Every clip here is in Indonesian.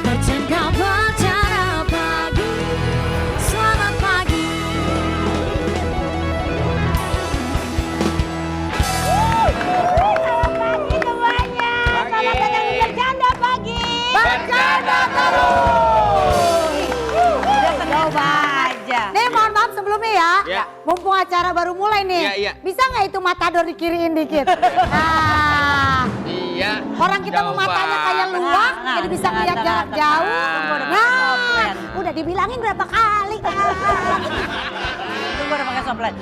Bercakap acara pagi, selamat pagi. Pagi semuanya. Selamat datang di Bercanda Pagi. Bercanda terus. Coba aja. Nih mohon maaf sebelumnya ya. Ya. Mumpung acara baru mulai nih. Iya, iya. Bisa nggak itu matador dikiriin dikit? Nah, Iya. orang kita mau Coba. matanya kayak luak, Nah, jadi bisa nah, ngeliat nah, jarak nah, jauh. nah. Nah, udah dibilangin berapa kali kan? Tunggu udah pakai soplet.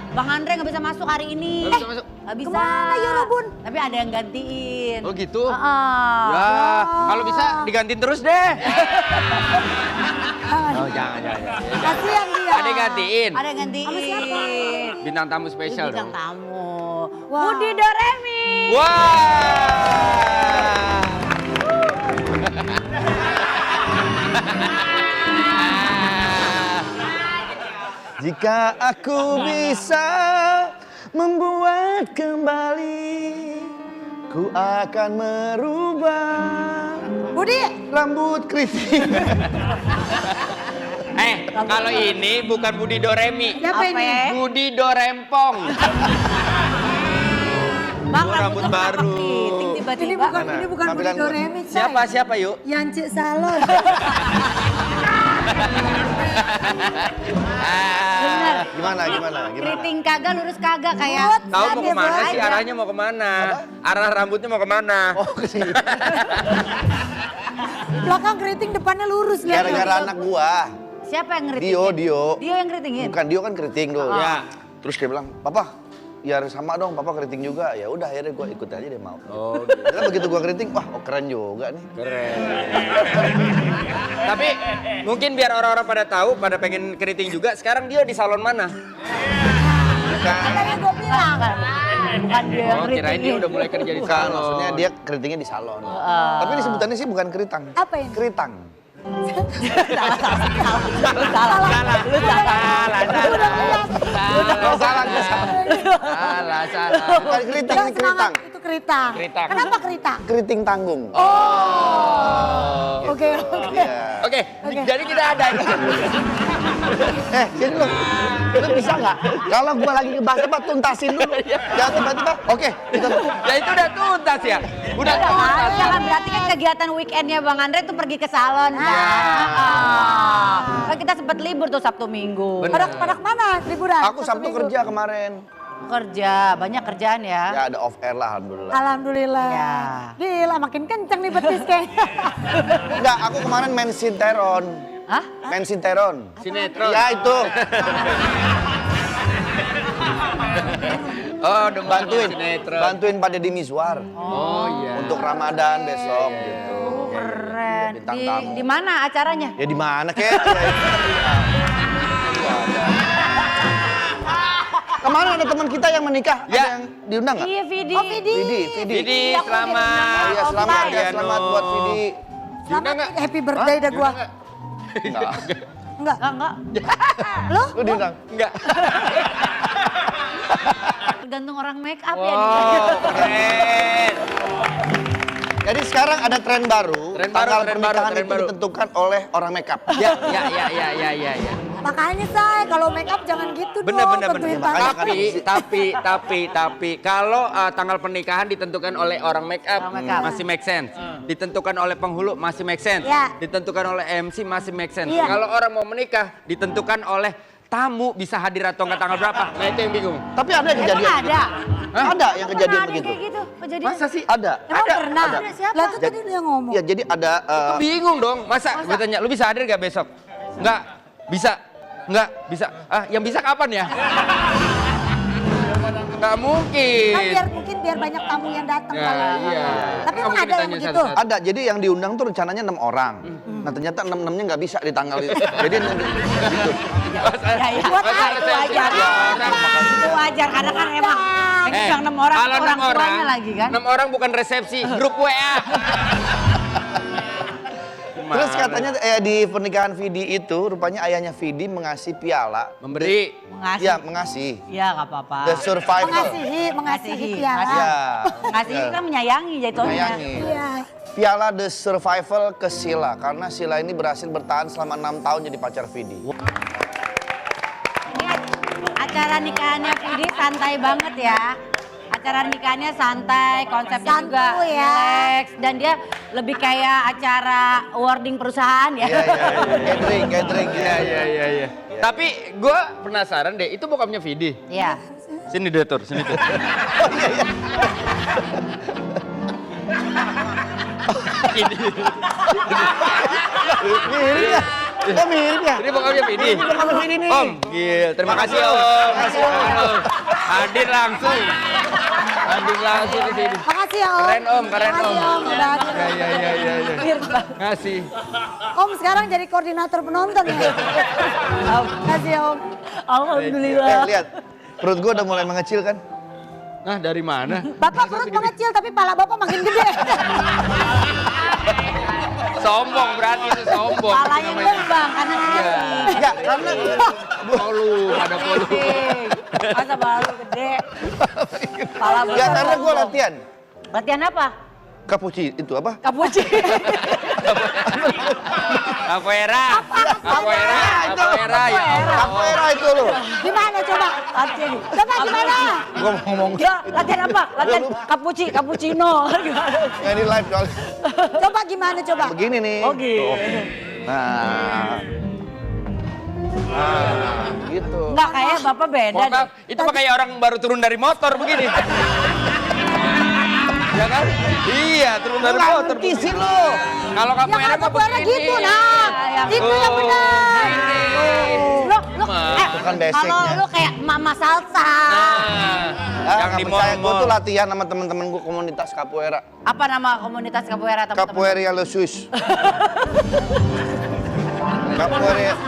Bang Andre nggak bisa masuk hari ini. Nggak bisa masuk. Nggak bisa. Kemana ya, Robun? Tapi ada yang gantiin. Oh gitu? Heeh. Ya, kalau bisa digantiin terus deh. Oh jangan. Kasihan dia. Ada yang gantiin. Ada yang gantiin. Sama siapa? Bintang tamu spesial Bintang dong. tamu. Wah. Budi Doremi. Wah. Jika aku bisa membuat kembali, ku akan merubah Budi, rambut keriting. Kalau ini bukan Budi Doremi. siapa ini? Budi Dorempong. Bang, Oh, rambut rambutnya kenapa baru. keriting tiba-tiba? Ini bukan Budi Tampilan gua. Doremi. Say. Siapa yuk? Yance Salon. Bener. Gimana? Keriting kagak, lurus kagak kayak. Tahu mau Dia kemana baik sih? ya. Arahnya mau kemana? Arah rambutnya mau kemana? Oh, kesini. Belakang keriting, depannya lurus. lihat. Gara-gara anak gua. Siapa yang ngeritingin? Dio. Dio yang ngeritingin? Bukan Dio kan keriting tuh. Ya. Terus dia bilang, "Papa, ya sama dong, Papa keriting juga." Ya udah akhirnya gua ikut aja deh mau. Oh, Ternyata begitu gua keriting, wah keren juga nih. keren. Tapi mungkin biar orang-orang pada tahu, pada pengen keriting juga, sekarang dia di salon mana? Katanya gue bilang. Bukan dia yang Oh, kirain dia ngeritingin. udah mulai kerja di Bukan, salon. maksudnya dia keritingnya di salon. Tapi ini sebutannya sih bukan keritang. Apa ini? Keritang. Salah. Salah. Bukan keriting, Nggak ini keritang. semangat, itu keritang. Keritang. Kenapa keritang? Keriting tanggung. Oke. Iya. Oke, jadi kita ada ini. Sini lu bisa nggak? Kalau gua lagi ngebahas apa, tuntasin dulu. Jangan tiba-tiba, oke, kita Ya itu udah tuntas ya? Udah tuntas. Kan berarti kan kegiatan weekendnya Bang Andre tuh pergi ke salon kan? Kan kita sempat libur tuh Sabtu Minggu. Bener. Pada kemana liburan? Aku Sabtu Minggu. kerja kemarin. Kerja, banyak kerjaan ya. Ya ada off air lah, alhamdulillah. Alhamdulillah. Ya. Gila makin kenceng nih betis kayaknya. Enggak, aku kemarin main sinteron. Hah? Main sinteron. Sinetron. Ya itu. Oh, udah Bantuin. sinetron. Bantuin Pak Deddy Mizwar. Oh iya. Untuk Ramadan besok gitu. Keren. Bintang tamu. Di mana acaranya? Ya di mana kek? Kemarin ada teman kita yang menikah, Ya. ada yang diundang nggak? Iya, Vidi. Oh, Vidi. Vidi, Aku selamat. Oh iya, selamat ya, Diano. selamat buat Vidi. Diundang nggak? Happy birthday dah gua. Enggak. Enggak. Enggak. Lo? Lu diundang? Enggak. Tergantung orang make up ya. Wow, keren. Jadi sekarang ada tren baru, Tren baru, tanggal tren pernikahan baru, tren itu baru. ditentukan oleh orang makeup. Ya. Makanya saya kalau make up jangan gitu Bener. dong. Bantuin Makanya banget. kan Tapi kalau tanggal pernikahan ditentukan oleh orang make up, Orang make up. masih make sense. Ditentukan oleh penghulu masih make sense. Ya. Ditentukan oleh MC masih make sense. Iya. Kalau orang mau menikah ditentukan oleh tamu bisa hadir atau nggak tanggal berapa. Nah itu yang bingung. Tapi ada yang Emang kejadian ada? begitu. Ada yang kejadian Pernah ada begitu. kayak gitu kejadian. Masa sih? Ada. Emang pernah? ada. Lah tuh tadi dia ngomong. Ya jadi ada Bingung dong. Masa? Gue tanya, lu bisa hadir gak besok? Nggak. Bisa. Nggak. Bisa. Yang bisa kapan ya? Nggak mungkin. Kan biar banyak tamu yang datang Ya, kali. iya. Tapi Nggak emang mungkin ada yang ditanya begitu. satu-satu. ada. Jadi yang diundang tuh rencananya 6 orang. Nah ternyata 6-6-nya nggak bisa di tanggal itu. Jadi gitu. Ya, Buat itu apa? wajar. Itu wajar karena kan emang yang undang 6 orang kalau orang 6 orang, tuanya lagi kan. 6 orang bukan resepsi, grup WA. Terus katanya di pernikahan Vidi itu rupanya ayahnya Vidi mengasih piala. Memberi. Mengasih. Ya, mengasih. Ya nggak apa-apa. The survival. Mengasihi piala. Ya. Ngasih kan menyayangi jatuhnya. Menyayangi. Iya. Piala The Survival ke Sila karena Sila ini berhasil bertahan selama 6 tahun jadi pacar Vidi. Ini acara nikahannya Vidi santai banget ya. Acara nikahannya santai, konsepnya juga Santuy ya. relax. Dan dia lebih kayak acara awarding perusahaan ya. Iya, iya. Catering. Iya. Tapi gue penasaran deh, itu bokapnya Vidi. Iya. Sini deh, Tur, sini Tur. Ini. Miripnya. Kok miripnya? Ini bokapnya Vidi. Bokapnya Vidi nih. Om, gil. Terima kasih Om. Hadir langsung. Hadir langsung di sini. Makasih ya Om. Keren Om, keren Makasih Om. Om, udah hadir. Iya. Ngasih. Om sekarang jadi koordinator penonton ya. Makasih ya Om. Alhamdulillah. Lihat. Perut gue udah mulai mengecil kan? Nah, dari mana? Bapak perut mengecil tapi pala Bapak makin gede. Sombong berarti itu sombong. Palanya lembang karena Iya. Enggak, karena Polu, ada polu. masa baru gede. Pala enggak karena gue latihan. Latihan apa? Kapuci itu apa? Kapuci. Capoeira. Capoeira. Capoeira ya. Capoeira itu lo. Gimana coba? Latihan. Coba gimana? Gue mau ngomong. Ya, latihan apa? Latihan cappuccino. Gimana? Nggak di live soalnya. Coba gimana coba? Begini nih. Oh gitu. Nah. Nah, gitu. Enggak kayak Bapak beda Mohon deh. maaf, itu mah kayak orang baru turun dari motor begini. Ya kan? Iya, turun dari Nggak motor. ngerti sih lo. Kalau Ya capoeira kalau mah capoeira begini. gitu nah. Itu yang benar. Lu Itu kan basicnya. kalau lu kayak mama salsa. Nah, yang di Gue mall. tuh latihan sama temen-temen gue komunitas capoeira. Apa nama komunitas capoeira teman-teman? Capoeira Losius.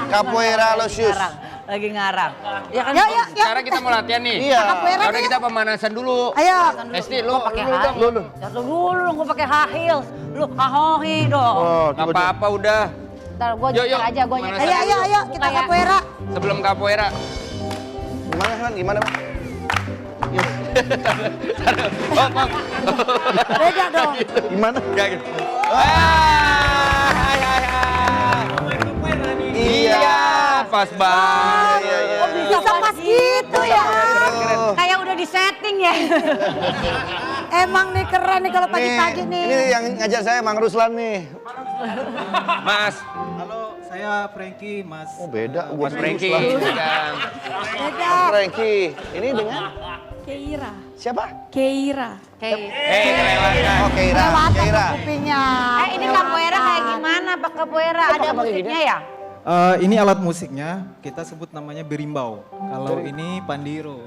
Capoeira Losius. Lagi ngarang. Ya kan? Yuk. Sekarang kita mau latihan nih. Iya. Capoeira Udah nih. kita pemanasan dulu. Ayo. Esti, lu pakai lu high dong. heels. Lu dulu dong, gua pakai high heels. Lu hahohi dong. Oh, Gak apa-apa udah. Ntar gua Yuk, nyetir yuk. aja, gua nyetir. Pemanasan. Ayo kita Kayak- capoeira. Sebelum capoeira. Gimana kan? Gimana? Bang? Oh, Bang. Beda dong. Gimana? Gak gitu. Iya, pas banget. Iya. Bisa pas gitu ya. Kayak udah di setting ya. Emang nih keren nih kalau pagi-pagi nih. Ini yang ngajar saya Mang Ruslan nih. Mas, Halo, saya Frankie, Mas. Oh beda. Mas Franky. Ruslan. Beda. Frankie. Ini dengan Keira. siapa? Keira. kelewatan. Oh Keira. Lewatan Keira. kupingnya. Ini capoeira kayak gimana Pak capoeira? Ada musiknya ya? Ini alat musiknya, kita sebut namanya berimbau. Kalau ini pandiro.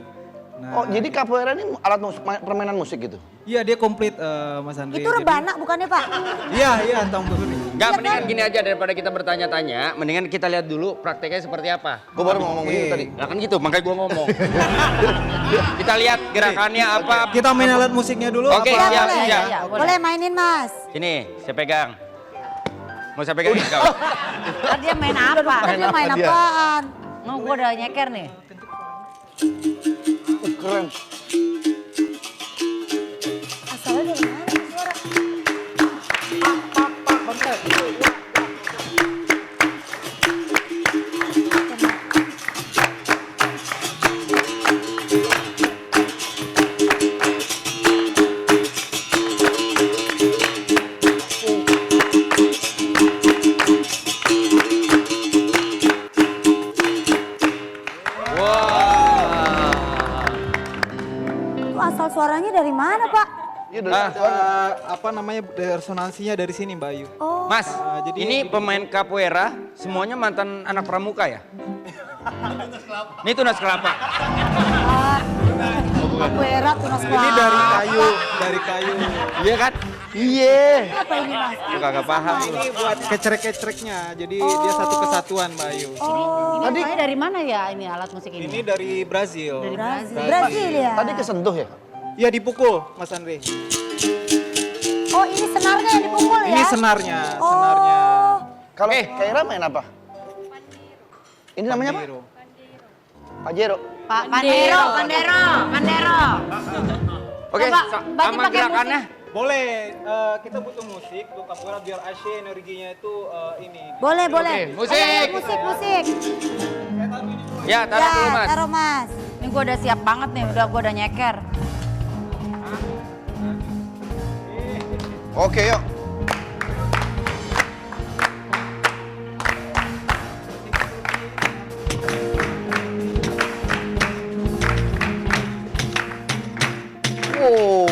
Nah, Oh jadi capoeira ini alat permainan musik gitu? iya dia komplit Mas Andre. Itu rebana bukannya Pak? Iya, tambah ini. Gak, mendingan gini aja daripada kita bertanya-tanya, mendingan kita lihat dulu prakteknya seperti apa. Gue baru mau ngomong gitu tadi. Nah kan gitu, makanya gua ngomong. Kita lihat gerakannya apa. Kita main alat musiknya dulu. Oke, apa? siap, boleh. siap. Iya, Boleh mainin Mas. Sini, saya pegang. Mau saya pegang kau? Ntar dia main apa? Dia main dia? apaan? Mau gua udah nyeker nih. Keren. Asalnya dari mana nih suara? Itu asal suaranya dari mana Pak? Iya udah. Apa namanya resonansinya dari sini Mbak Ayu. Oh. Mas, jadi- ini pemain capoeira semuanya mantan anak pramuka ya? Ini tunas kelapa. Capoeira tunas Ini dari kayu. Iya kan? Iya. Apa ini Mas? Lu kagak paham. Ini buat kecrek-kecreknya, jadi dia satu kesatuan Mbak Ayu. Ini asalnya dari mana ya ini alat musik ini? Ini dari Brazil. Brazil ya? Tadi kesentuh ya? Iya dipukul Mas Andre. Oh ini senarnya yang dipukul ya? Ini senarnya, Oh. Kalau Oke. Kaira main apa? Ini namanya apa? Pandiro. Pajero. Pandero. Oke, Coba, bagi sama pakai gerakannya. Boleh, kita butuh musik untuk capoeira biar Asyik energinya itu ini. Boleh, boleh. Oke, musik. Ayo, musik. Ya, taruh dulu Mas. Taruh Mas. Ini gue udah siap banget nih, gue udah nyeker. Oke, yuk. Wow.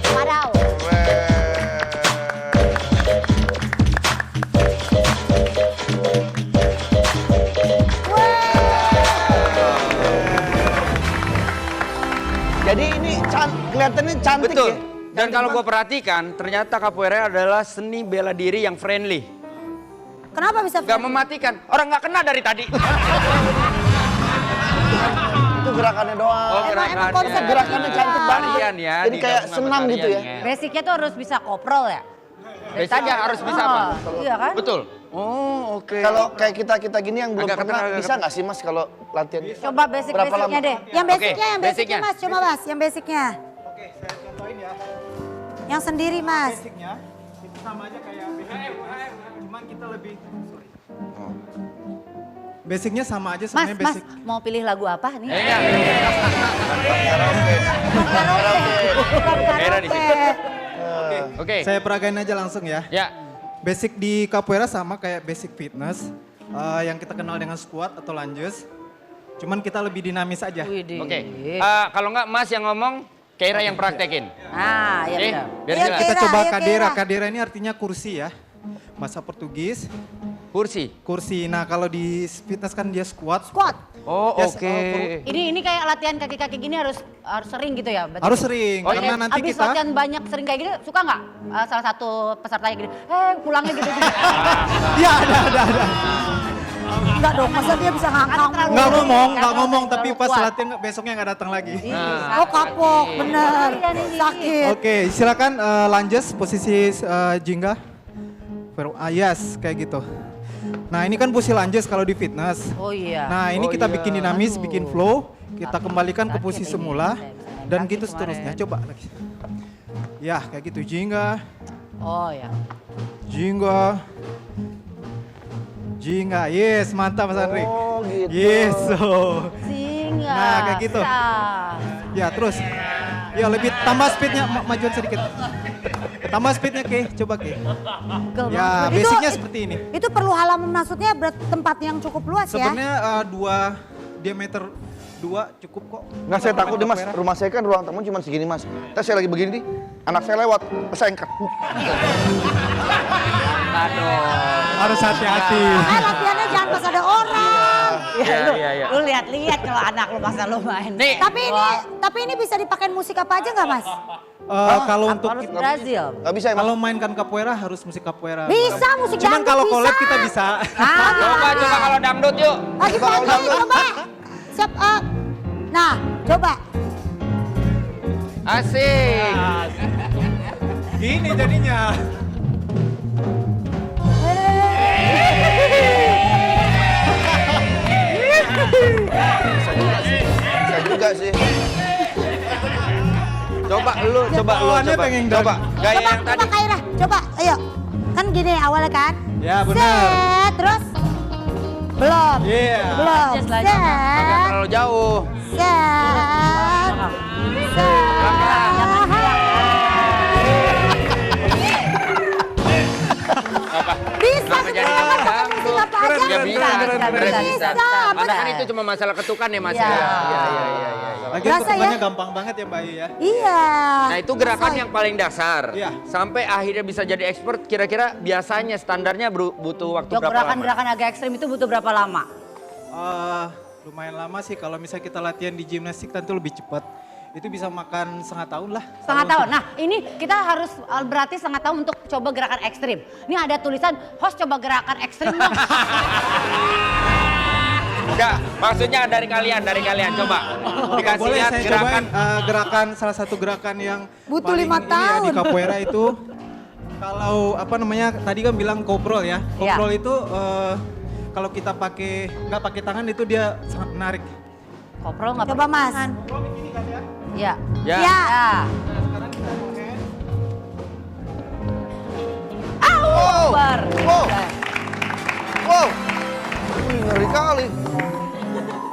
Padahal. Jadi ini kelihatannya cantik Betul. ya. Dan kalau gue perhatikan, ternyata capoeira adalah seni bela diri yang friendly. Kenapa bisa Gak mematikan. Orang nggak kena dari tadi. Itu gerakannya doang. Oh, emang konsep Gerakannya cantik banget. Tarian ya. Jadi kayak digabung sama senam gitu ya. tariannya. Basicnya tuh harus bisa koprol ya? Basicnya harus bisa apa? Iya kan? Betul. Oh, oke. Kalau kayak kita gini yang belum Agak pernah, ketenang, agak bisa nggak sih Mas kalau latihan? Coba basic-basicnya Berapa lama? deh. Yang Oke, basicnya, yang basicnya basicnya. Mas. Coba Mas, yang basicnya. Oke, saya contohin ya. Yang sendiri Mas. Basicnya itu sama aja kayak basic fitness, cuman kita lebih sorry. Basicnya sama aja Mas, sebenarnya Mas, basic. mau pilih lagu apa nih? Kayaknya. Era di sini. Oke. Saya peragain aja langsung ya. Ya. Basic di capoeira sama kayak basic fitness yang kita kenal dengan squat atau lunges. Cuman kita lebih dinamis aja. Widih. Oke. Kalau nggak Mas yang ngomong, Keira yang praktekin. Ah, iya Oke, benar. biar Iya, jelas. Keira. Kita coba ayo, kadera. Keira. Kadera ini artinya kursi ya. Bahasa Portugis, Kursi. kursi. Nah kalau di fitness kan dia squat. Squat. Oh, Yes, oke. Ini kayak latihan kaki-kaki gini harus sering gitu ya? Berarti? Harus sering, Oh, karena iya. nanti Abis kita... latihan banyak sering kayak gini, suka nggak salah satu pesertanya gini, pulangnya gitu. Iya ada. Enggak dong, masa dia bisa ngangkang? terlalu- Nggak ngomong, Karena nggak ngomong, terlalu tapi pas kuat. latihan besoknya nggak datang lagi. Oh kapok, bener. Sakit. Oke, silakan lunges posisi jingga. Yes, kayak gitu. Nah ini kan posisi lunges kalau di fitness. Oh iya. Nah ini Oh, kita iya. bikin dinamis, Aduh. bikin flow. Kita kembalikan ke Sakit posisi ini. semula. Saya bisa main Dan kaki gitu kemarin. seterusnya. Coba lagi. Ya kayak gitu, jingga. Oh ya. Jingga. Jingga, yes mantap Mas Andri. Oh gitu. Yes, so. Singa. Nah, kayak gitu. Sah. Ya terus. Ya lebih tambah speednya, majuan sedikit. Tambah speednya Ke, coba Ke. Ya Itu- basicnya seperti ini. Itu perlu halaman maksudnya tempat yang cukup luas ya? Sebenarnya diameter 2 cukup kok. Nggak, saya takut deh Mas, rumah saya kan ruang tamu cuma segini Mas. Terus saya lagi begini nih, anak saya lewat, saya angkat. Harus hati-hati. Makanya latihannya jangan pas ada orang. Iya. Lu lihat-lihat kalau anak lu masa lu main. Nih. Tapi ini bisa dipakai musik apa aja nggak Mas? Kalau untuk Harus Brazil. Nggak bisa emang. kalau mainkan capoeira harus musik capoeira. Bisa musik Cuman dangdut kalau bisa. collab kita bisa. Coba kalau dangdut yuk. Pagi-pagi coba. Siap. Nah, coba. Asik. Gini jadinya. Bisa juga sih. Coba lu, coba. Bawaannya pengen Coba. Gaya Coba, yang tadi. coba Kaira. Coba, ayo. Kan gini awalnya kan? Ya, benar. Set, terus. Belum. Iya. Belum. Just like Set. Agak terlalu jauh. Set. Bisa Kenapa jadi sebenarnya dangdut? pakai musik apa aja. Ya bisa. Beneran bisa. Bisa, Karena kan itu cuma masalah ketukan ya Mas. Iya. Iya. Lagi Berasa ketukannya ya? gampang banget ya Mbak Ayu ya. Iya. Nah itu gerakan yang paling dasar. Iya. Sampai akhirnya bisa jadi expert, kira-kira biasanya standarnya butuh waktu Jok, berapa lama? gerakan-gerakan agak ekstrim itu butuh berapa lama? Lumayan lama sih kalau misalnya kita latihan di gimnastik tentu lebih cepat. Itu bisa makan setengah tahun lah. Setengah tahun. Nah ini kita harus berarti setengah tahun untuk coba gerakan ekstrim. Ini ada tulisan host coba gerakan ekstrim dong. Enggak, maksudnya dari kalian coba. Dikasih Boleh lihat saya gerakan. cobain gerakan salah satu gerakan yang Butuh paling 5 ini ya, tahun. di capoeira itu. Kalau apa namanya tadi kan bilang koprol ya. Iya. Koprol itu kalau kita nggak pakai tangan itu dia sangat menarik. Koprol nggak Coba pakai Mas. tangan. Iya. Ya. Ya. Wow. Bar. Wow. Wow. Wih, ngeri kali.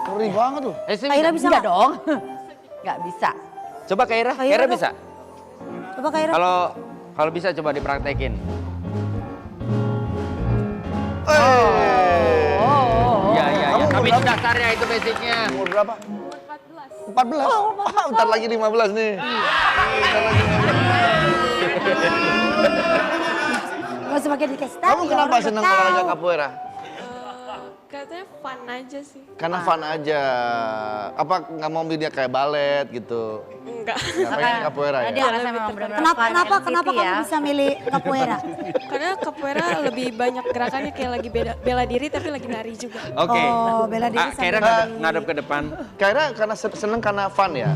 Ngeri banget loh. Kaira bisa Enggak nggak? dong. Nggak bisa. Coba Kaira, Kaira Kaira dong. bisa. Coba Kaira. Kalau bisa coba dipraktekin. Iya. Kamu Tapi umur itu dasarnya, itu basicnya. Umur berapa? 14. Wah, bentar lagi 15 nih. Bentar lagi 15. Gak usah pakai dikasih tahu. Kamu kenapa senang olahraga capoeira? Katanya fun aja sih. Karena fun aja. Apa nggak mau dia kayak balet gitu? Enggak. Nggak pengen capoeira ya? Dia ngerasa memang benar-benar Kenapa fun kenapa MTP kenapa ya. kamu bisa milih capoeira? Karena capoeira lebih banyak gerakannya kayak lagi bela diri tapi lagi nari juga. Oke. Oh, bela diri Kaira sambil ngadep ke depan. Kaira karena seneng karena fun ya?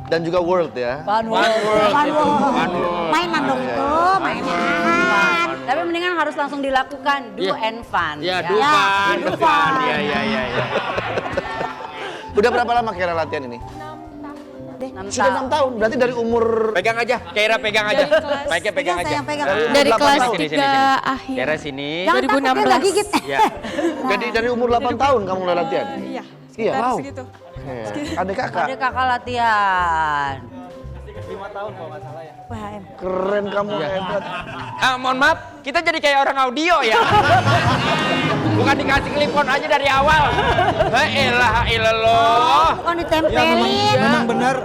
Dan juga world ya? Fun world. Mainan dong itu, mainan. Tapi mendingan harus langsung dilakukan, do Iya. and fun. Iya, ya. do fun, do fun. Iya. Udah berapa lama Kaira latihan ini? 6 Sudah 6 tahun, berarti dari umur... Pegang aja, Kaira pegang aja. Dari kelas- Baiknya pegang aja. Sayang, pegang. Dari Delapan kelas tahun. Sini. 3 akhir. Kaira sini. Jangan takut ya, 2016. nggak gigit. Ya. Jadi dari umur 8 tahun kamu mulai latihan? Iya. Iya, Sekitar wow. segitu. Adik kakak, Ada kakak latihan. 5 tahun kalau nggak salah ya. PHM. keren kamu hebat. Mohon maaf, kita jadi kayak orang audio ya. Bukan dikasih klipon aja dari awal. Elah lo. Bukan Ya ditempelin. memang benar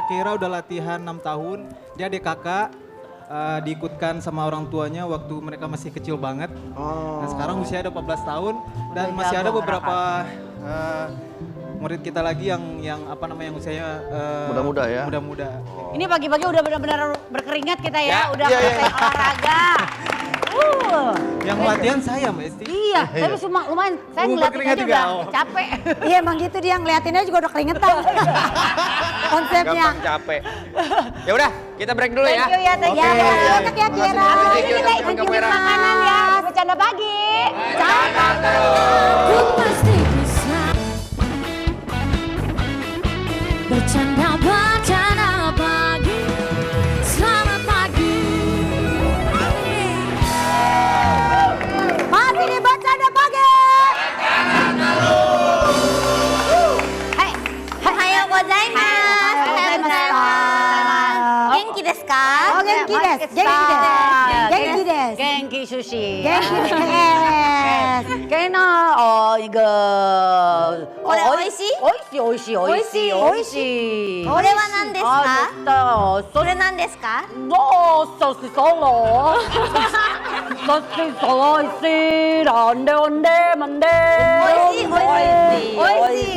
Kaira udah latihan 6 tahun. Dia adik kakak diikutkan sama orang tuanya waktu mereka masih kecil banget. Nah sekarang usia ada 14 tahun dan Udah masih ada jago beberapa murid kita lagi yang apa namanya yang usianya Muda-muda ya? Muda-muda. Ini pagi-pagi udah benar-benar berkeringat kita ya, Ya. udah Iya, iya. selesai olahraga. Yang latihan saya Mbak Esti. Iya, tapi cuma lumayan. Saya ngeliatin berkeringat aja juga, udah oh. capek. Iya emang gitu dia ngeliatinnya juga udah keringetan. Konsepnya. Gampang capek. Ya udah, kita break dulu ya. Thank you ya, thank you. Ya, ya. banyak ya Kiera. Thank you, Kita teman-teman ikut kamera. makanan ya, bercanda pagi. Jangan terus. Ku pasti bisa bercanda pagi. Selamat pagi. Masih di Bercanda Pagi. Hai, Ohayo gozaimasu. Genki desu ka? Oh, genki desu. Genki desu. Genki desu. Genki sushi. Genki desu. Kena, iga. Kore oishii? Oishii. これは何ですか？それこれ何ですか？どうそしそろそしそろいしなんでおんでmanで美味しい美味しい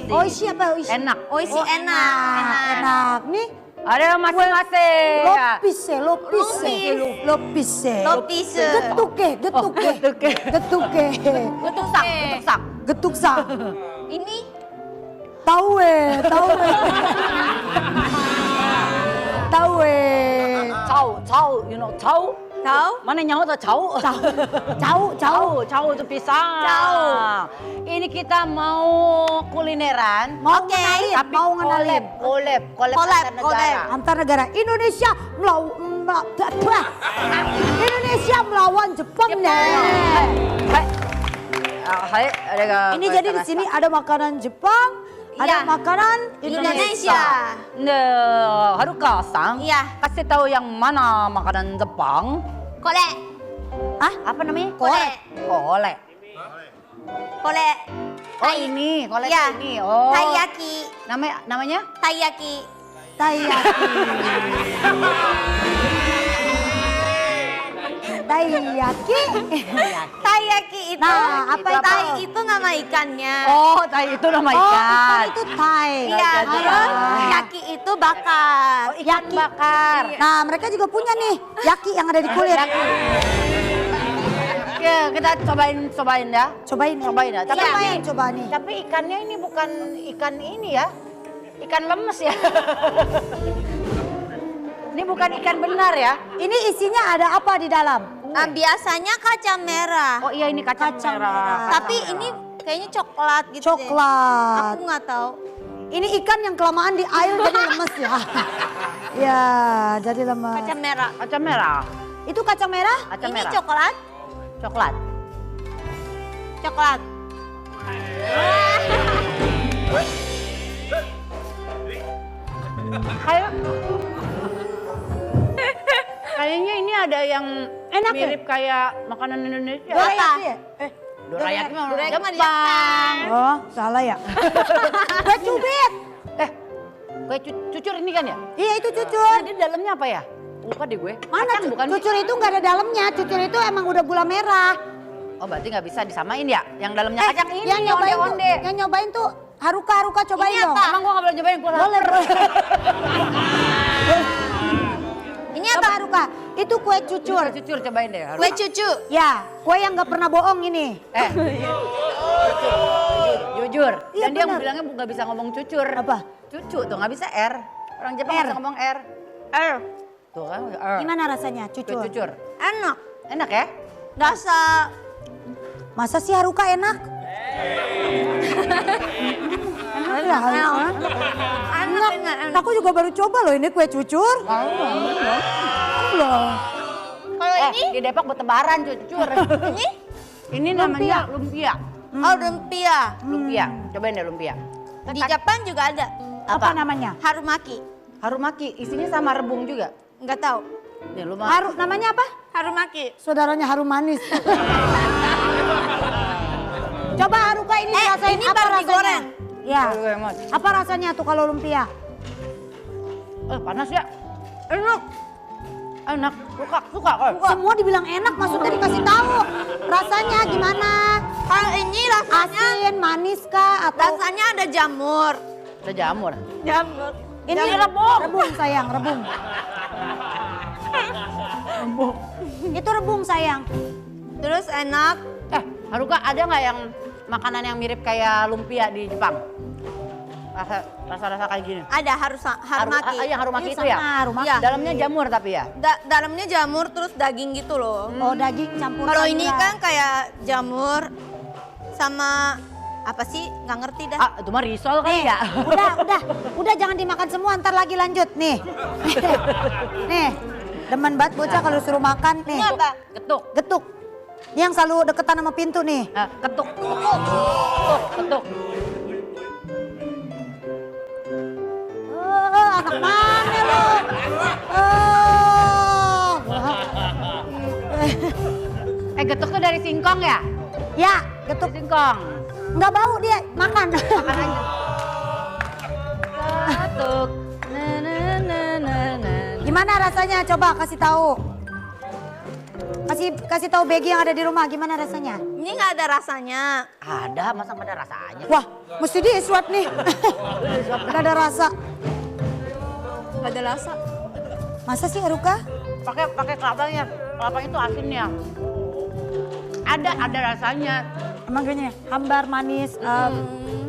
美味しい Oishi apa oishi? enak 美味しいenak. Enak nih. ada masing-masing Lopis. Lopis. Getuke. Getuk sak. Ini Tawe. Chow, you know chow? tahu? Mana nyawa tuh chow? Chow itu pisang. Chow. Ini kita mau kulineran. Mau Oke, ngenalin, Tapi mau ngenalin. collab Collab, antar negara. Antar negara Indonesia Indonesia melawan Jepang nih. Hai, ada Ini jadi di sini ada makanan Jepang, ada Iya. makanan Indonesia. Nah, Haruka-san, Iya. kasih tahu yang mana makanan Jepang? これ Hah? Apa namanya? Kole. Kole. Kole. Oh ini, kolek Iya. ini. Oh. Taiyaki. Namanya? Taiyaki. Taiyaki. Taiyaki. Taiyaki itu. Nah, apa itu? Tai itu nama ikannya. Oh, tai itu nama Oh, ikan. ikan itu tai. Iya, Jadi terus tai. yaki itu bakar. Oh, ikan bakar. Nah, mereka juga punya nih yaki yang ada di kulit. Ya, kita cobain ya. Cobain. Cobain ya. Tapi Siapa ini- yang coba nih? Tapi ikannya ini bukan ikan ini ya. Ikan lemes ya. Ini bukan ikan benar ya. Ini isinya ada apa di dalam? Nah, biasanya kacang merah. Oh iya ini kacang, Kacang merah. merah. Tapi ini kayaknya coklat gitu deh. Coklat. Aku nggak tahu. Ini ikan yang kelamaan di air jadi lemes ya. Ya, jadi lemes. Kacang merah. Kacang merah. Itu kacang merah? Kacang Ini merah. coklat. Coklat. Coklat. Kayaknya ini ada yang Enak ya? mirip kayak makanan Indonesia. Dorayaki ya? Dorayaki mah orang Dorayaki mah Jepang. Oh, salah ya. Kue cubit. Kue cucur ini kan ya? Iya, itu cucur. Nah, di dalamnya apa ya? Lupa deh gue. Mana Kacang bukan? cucur itu nggak ada dalamnya. Cucur itu emang udah gula merah. Oh berarti nggak bisa disamain ya? Yang dalamnya kacang ini, yang nyobain tuh, onde-onde. yang nyobain tuh Haruka cobain Ini dong. apa? Emang gue nggak boleh nyobain? Gue Boleh, boleh. Ini Coba apa? Haruka, itu kue cucur. Cucur cobain deh. Kue cucu. Ya, kue yang nggak pernah bohong ini. Jujur. Iya, Dan dia benar. bilangnya nggak bisa ngomong cucur. Apa? Cucu tuh nggak bisa R. Orang Jepang R. bisa ngomong R. R. Tuh kan R. Gimana rasanya Kue cucur? cucur. Enak. Enak ya? Rasa Masa sih Haruka enak? Enak. enak. Aku juga baru coba loh ini kue cucur. Allah. Kalau ini Di Depok bertebaran cucur. ini Ini namanya lumpia. oh lumpia. Lumpia. Cobain deh lumpia. Di Jepang juga ada. Apa namanya? Harumaki. Harumaki. Isinya sama rebung juga. Nggak tahu. Nih lu mah. Namanya apa? Harumaki. Saudaranya harum manis. Coba Haruka ini rasain ini apa baru rasanya? digoreng. Ya. Aduh, Mas. Apa rasanya tuh kalau lumpia? Panas ya? Enak. Enak. Suka kok. Semua dibilang enak, maksudnya dikasih tahu. Rasanya gimana? Kalau ini rasanya Asin, manis kah atau rasanya ada jamur. Ada jamur. Jamur. ini rebung? Rebung sayang, rebung. Itu rebung sayang. Terus enak. Haruka ada nggak yang makanan yang mirip kayak lumpia di Jepang? Rasa-rasa kayak gini. Ada harumaki. Yang harumaki Ini itu ya? sama harumaki. Iya. Dalamnya jamur tapi ya? Dalamnya jamur terus daging gitu loh. Oh, daging campur Kalau ini sayuran. kan kayak jamur sama apa sih? Nggak ngerti dah. Itu mah risol kali ya? Udah jangan dimakan semua, ntar lagi lanjut nih. Nih, demen banget bocah kalau suruh makan nih. Ini apa? Getuk. Getuk. Ini yang selalu deketan sama pintu nih. Ketuk. Ketuk. Anak mana lu? Oh. Getuk tuh dari singkong ya? Ya, getuk. Dari singkong. Nggak bau dia, makan. Makan aja. Getuk. Gimana rasanya? Coba kasih tahu. Kasih tahu Begi yang ada di rumah gimana rasanya? Ini nggak ada rasanya. Ada, masa nggak ada rasanya? Wah, mesti di-swab nih. Nggak ada rasa. Nggak ada rasa. Masa sih Haruka? Pakai kelapanya. Kelapanya itu asinnya. Ada rasanya. Emang gini, hambar manis.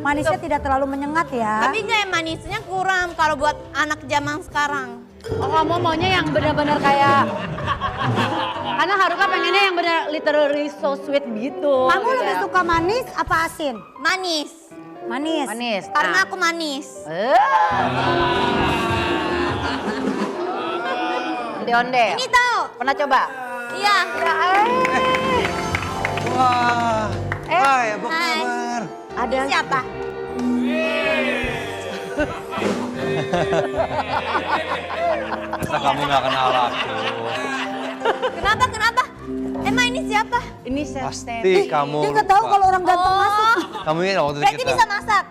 Manisnya tidak terlalu menyengat ya. Tapi kayak manisnya kurang kalau buat anak zaman sekarang. Oh kamu maunya yang benar-benar kayak... Karena Haruka pengennya yang benar literally so sweet gitu. Kamu gitu lebih ya. suka manis apa asin? Manis. Manis. Manis. Karena aku manis. Onde-onde. Ini tahu? Pernah coba? Iya. Wah. Hai, apa Hai. kabar? Ada siapa? Masa kamu nggak kenal aku? Kenapa? Emang ini siapa? Ini chef Pasti Stanley. kamu Dia nggak tahu lupa. kalau orang ganteng masuk. Kamu ingat waktu itu Berarti kita. bisa masak.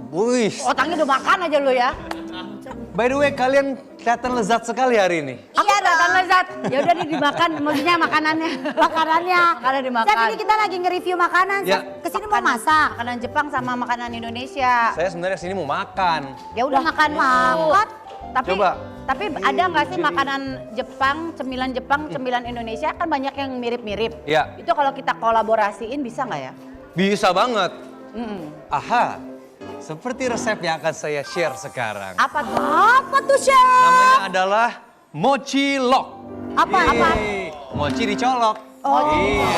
Buis. Otaknya udah makan aja lu ya. By the way, kalian kelihatan lezat sekali hari ini. Aku Iya kelihatan dong. lezat. Ya udah nih dimakan, maksudnya makanannya. Makanannya. Makanan dimakan. Chef, ini kita lagi nge-review makanan. Ya. Chef, kesini mau masak. Makanan Jepang sama makanan Indonesia. Saya sebenarnya sini mau makan. Ya udah makan makan. Tapi Coba. tapi ada nggak sih makanan Jepang, cemilan Indonesia kan banyak yang mirip-mirip. Iya. Itu kalau kita kolaborasiin bisa nggak ya? Bisa banget. Aha, seperti resep yang akan saya share sekarang. Apa tuh? Apa tuh, Chef? Namanya adalah mochi lock. Apa? Apa? Mochi dicolok. Oh. Iya.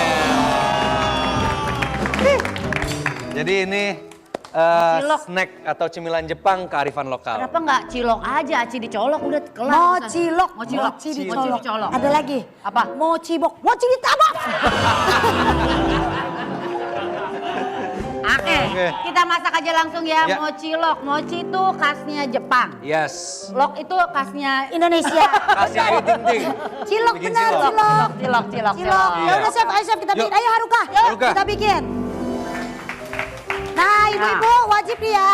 Jadi ini Mochilok. snack atau cemilan Jepang kearifan lokal. Kenapa nggak cilok aja, aci dicolok udah kelar. Mochilok. Mochilok. Mochi Mochi dicolok. Ada lagi? Apa? Mochibok. Mochi ditabak. Oke, Oke. kita masak aja langsung ya, Ya. mochi lok. Mochi itu khasnya Jepang. Yes. Lok itu khasnya Indonesia. Kasih air ting-ting. Cilok Bikin benar, cilok. cilok. Cilok. Cilok. Iya. Ya udah Chef, ayo Chef kita Yuk. bikin. Ayo Haruka. Haruka. Kita bikin. Nah, ibu-ibu wajib nih ya.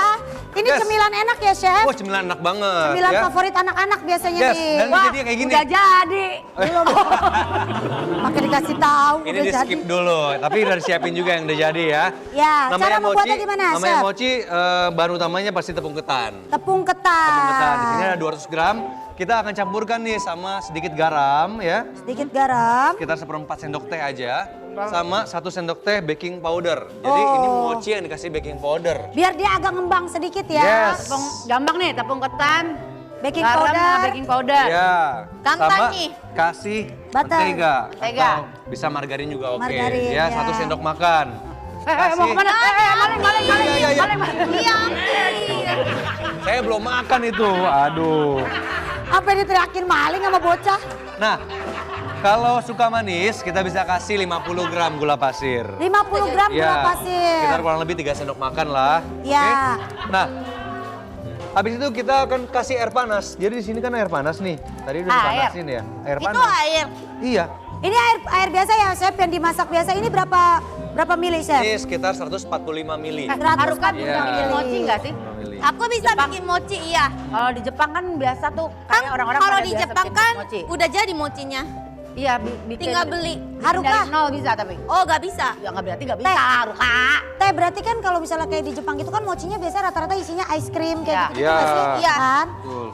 Ini Yes. cemilan enak ya, Chef. Wah, cemilan enak banget. Cemilan ya. favorit anak-anak biasanya Yes, nih. dan Wah, jadi kayak gini. Udah jadi. belum. Pakai dikasih tahu Ini udah di jadi. skip dulu, tapi udah disiapin juga yang udah jadi ya. Ya, cara membuatnya gimana, Namanya Chef? mochi, bahan utamanya pasti tepung ketan. Tepung ketan. Tepung ketan, di sini ada 200 gram. Kita akan campurkan nih sama sedikit garam ya. Sedikit garam. Sekitar 1/4 sendok teh aja. Sama 1 sendok teh baking powder. Jadi ini mochi yang dikasih baking powder. Biar dia agak ngembang sedikit ya. Yes. Gampang nih, tepung ketan, Baking garam powder. sama baking powder. Ya. Gampang sama nih. kasih Butter. mentega. Mentega. Atau bisa margarin juga oke. Margarin, Ya, ya. 1 sendok makan. Mau kemana? Maling. Iya. Saya belum makan itu. Aduh. Apa diteriakin maling sama bocah? Nah, kalau suka manis, kita bisa kasih 50 gram gula pasir. 50 gram gula Ya, pasir. sekitar kurang lebih 3 sendok makan lah. Ya. Oke? Nah, habis itu kita akan kasih air panas. Jadi di sini kan air panas nih. Tadi udah Air. dipanasin ya. Air Itu panas. air. Iya. Ini air biasa ya, Chef, yang dimasak biasa. Ini berapa mili, Chef? Ini sekitar 145 mili. Haruka Iya. bisa bikin mochi nggak sih? Aku bisa bikin mochi, iya. Kalau di Jepang kan biasa tuh Kan kayak orang-orang kalau pada di biasa Jepang bikin kan mochi. udah jadi mochinya. Iya, bikin. Tinggal beli. Haruka. Dari nol bisa tapi. Oh, gak bisa. Ya nggak berarti nggak bisa, Haruka. Teh, berarti kan kalau misalnya kayak di Jepang itu kan mochinya biasa rata-rata isinya ice cream kayak Ya. gitu Ya. nggak sih? Iya. Kan? Betul.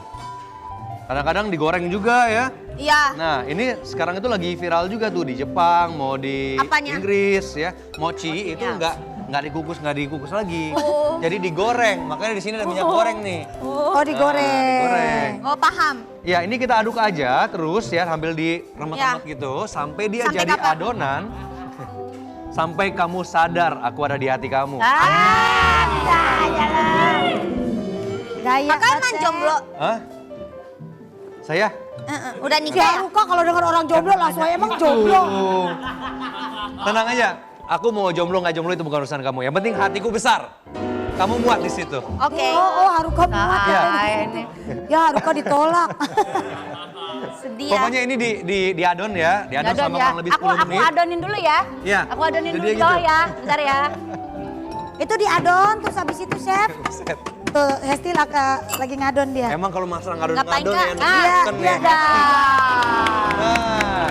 Kadang-kadang digoreng juga ya. Iya. Nah, ini sekarang itu lagi viral juga tuh di Jepang, mau di Apanya? Inggris ya. Mochi itu nggak dikukus lagi. Jadi digoreng. Makanya di sini ada minyak goreng nih. Oh, digoreng. Digoreng. Oh, paham. Ya, ini kita aduk aja terus ya sambil diremet-remet gitu sampai dia Sampai jadi kapan? adonan. Sampai kamu sadar aku ada di hati kamu. Gaya Kakak emang banget, jomblo. Hah? Saya? Udah Chef. nikah. Ya, Ruka kalau dengar orang jomblo langsung aja emang jomblo. Tenang aja. Aku mau jomblo nggak jomblo itu bukan urusan kamu. Yang penting hatiku besar. Kamu muat di situ. Oke. Oh, Haruka muat Iya. ya. ini. Ya, Haruka ditolak. Sedih ya. Pokoknya ini diadon ya. Diadon Adon selama ya. kurang lebih 10 Aku menit. adonin dulu ya. Iya. Aku adonin Jadi dulu gitu. ya. Bentar ya. Itu diadon, terus habis itu, Chef. Buset. Tuh, Hesti lagi ngadon dia. Emang kalau masalah Ngapain, ngadon-ngadon Kak? ya. Iya, kan iya ya. Nah.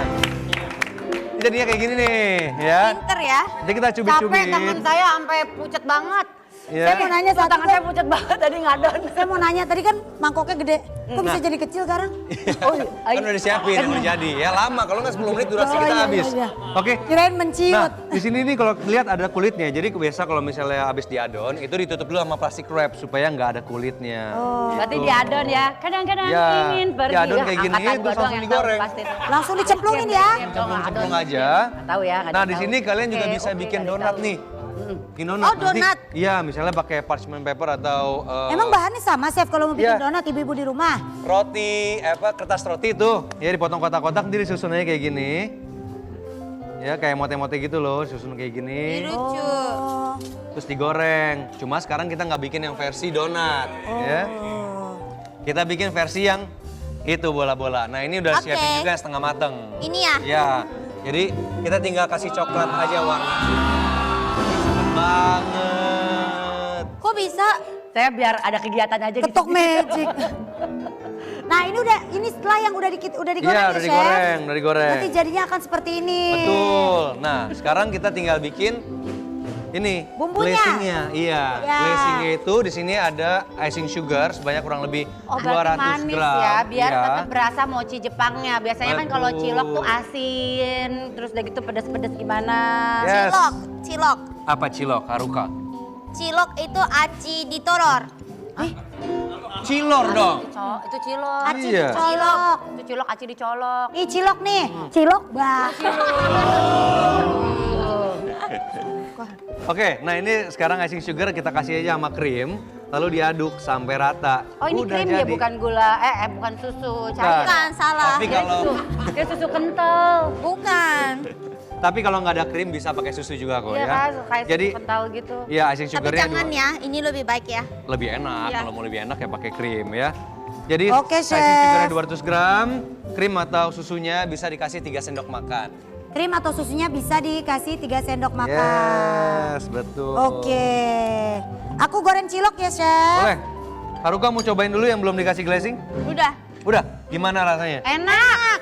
Ini jadinya kayak gini nih ya. Pinter ya. Jadi kita Capek cubit-cubit. tangan saya sampai pucet banget. Ya. Saya mau nanya satu Tangan saya pucet banget tadi ngadon. Saya mau nanya, tadi kan mangkoknya gede. Kok bisa jadi kecil sekarang? Oh, Kan udah disiapin yang udah jadi. Ya lama, kalau nggak 10 menit durasi Oh, kita iya, habis. iya. Oke. Kirain Nah, menciut. di sini nih kalau lihat ada kulitnya. Jadi biasa kalau misalnya habis diadon, itu ditutup dulu sama plastik wrap supaya nggak ada kulitnya. Berarti diadon ya. Kadang-kadang Ya, ingin pergi. diadon kayak gini, Angkatan terus gua doang langsung yang digoreng. tahu pasti. Langsung dicemplungin ya. Cemplung aja. Nggak tahu ya. nggak Nah, tahu. di sini kalian juga Oke, bisa oke, bikin nggak donat tahu. nih. Bikin donat. Oh, Nanti- donat. Iya, misalnya pakai parchment paper atau Emang bahannya sama, Chef, kalau mau bikin Iya. donat ibu-ibu di rumah? roti, kertas roti itu. Ya dipotong kotak-kotak, nanti disusun aja kayak gini. Ya, kayak mote-mote gitu loh, disusun kayak gini. Lucu. Oh. Terus digoreng. Cuma sekarang kita nggak bikin yang versi donat, ya. Kita bikin versi yang itu bola-bola. Nah, ini udah Oke. siapin juga yang setengah mateng. Ini ya? Ya. Jadi kita tinggal kasih coklat aja warna. Seneng banget. Kok bisa? Saya biar ada kegiatan aja di Ketok sini. magic. Nah ini setelah yang udah digoreng Iya, ya udah Chef? digoreng, udah digoreng. Nanti jadinya akan seperti ini. Betul. Nah, sekarang kita tinggal bikin ini Bumbunya. glazingnya. Iya, Ya. glazingnya itu di sini ada icing sugar sebanyak kurang lebih Oh, berarti 200 manis gram. ya, biar Iya. tetap berasa mochi Jepangnya. Biasanya kan kalau Betul. cilok tuh asin, terus udah gitu pedas-pedas gimana. Yes. Cilok. Apa cilok, Haruka? Cilok itu aci ditoror. Cilor dong. Itu cilok. Aci Iya. dicolok. Itu cilok aci dicolok. Ih cilok nih, cilok bah. Oke, nah ini sekarang icing sugar kita kasih aja sama krim, lalu diaduk sampai rata. Oh ini Udah krim ya, jadi. bukan gula, bukan susu cair. Bukan, salah. Tapi kalau Dia susu kental. Bukan. tapi kalau nggak ada krim bisa pakai susu juga kok Iya ya. kan, kayak Jadi susu kental gitu. ya icing Tapi sugarnya jangan ya, ini lebih baik ya. lebih enak. Iya. Kalau mau lebih enak ya pakai krim ya. Jadi Oke, icing Chef. sugarnya 200 gram, krim atau susunya bisa dikasih 3 sendok makan. Krim atau susunya bisa dikasih 3 sendok makan. Yes, betul. Oke. Aku goreng cilok ya Chef. Boleh. Haruka mau cobain dulu yang belum dikasih glazing? Udah. Udah, gimana rasanya? Enak.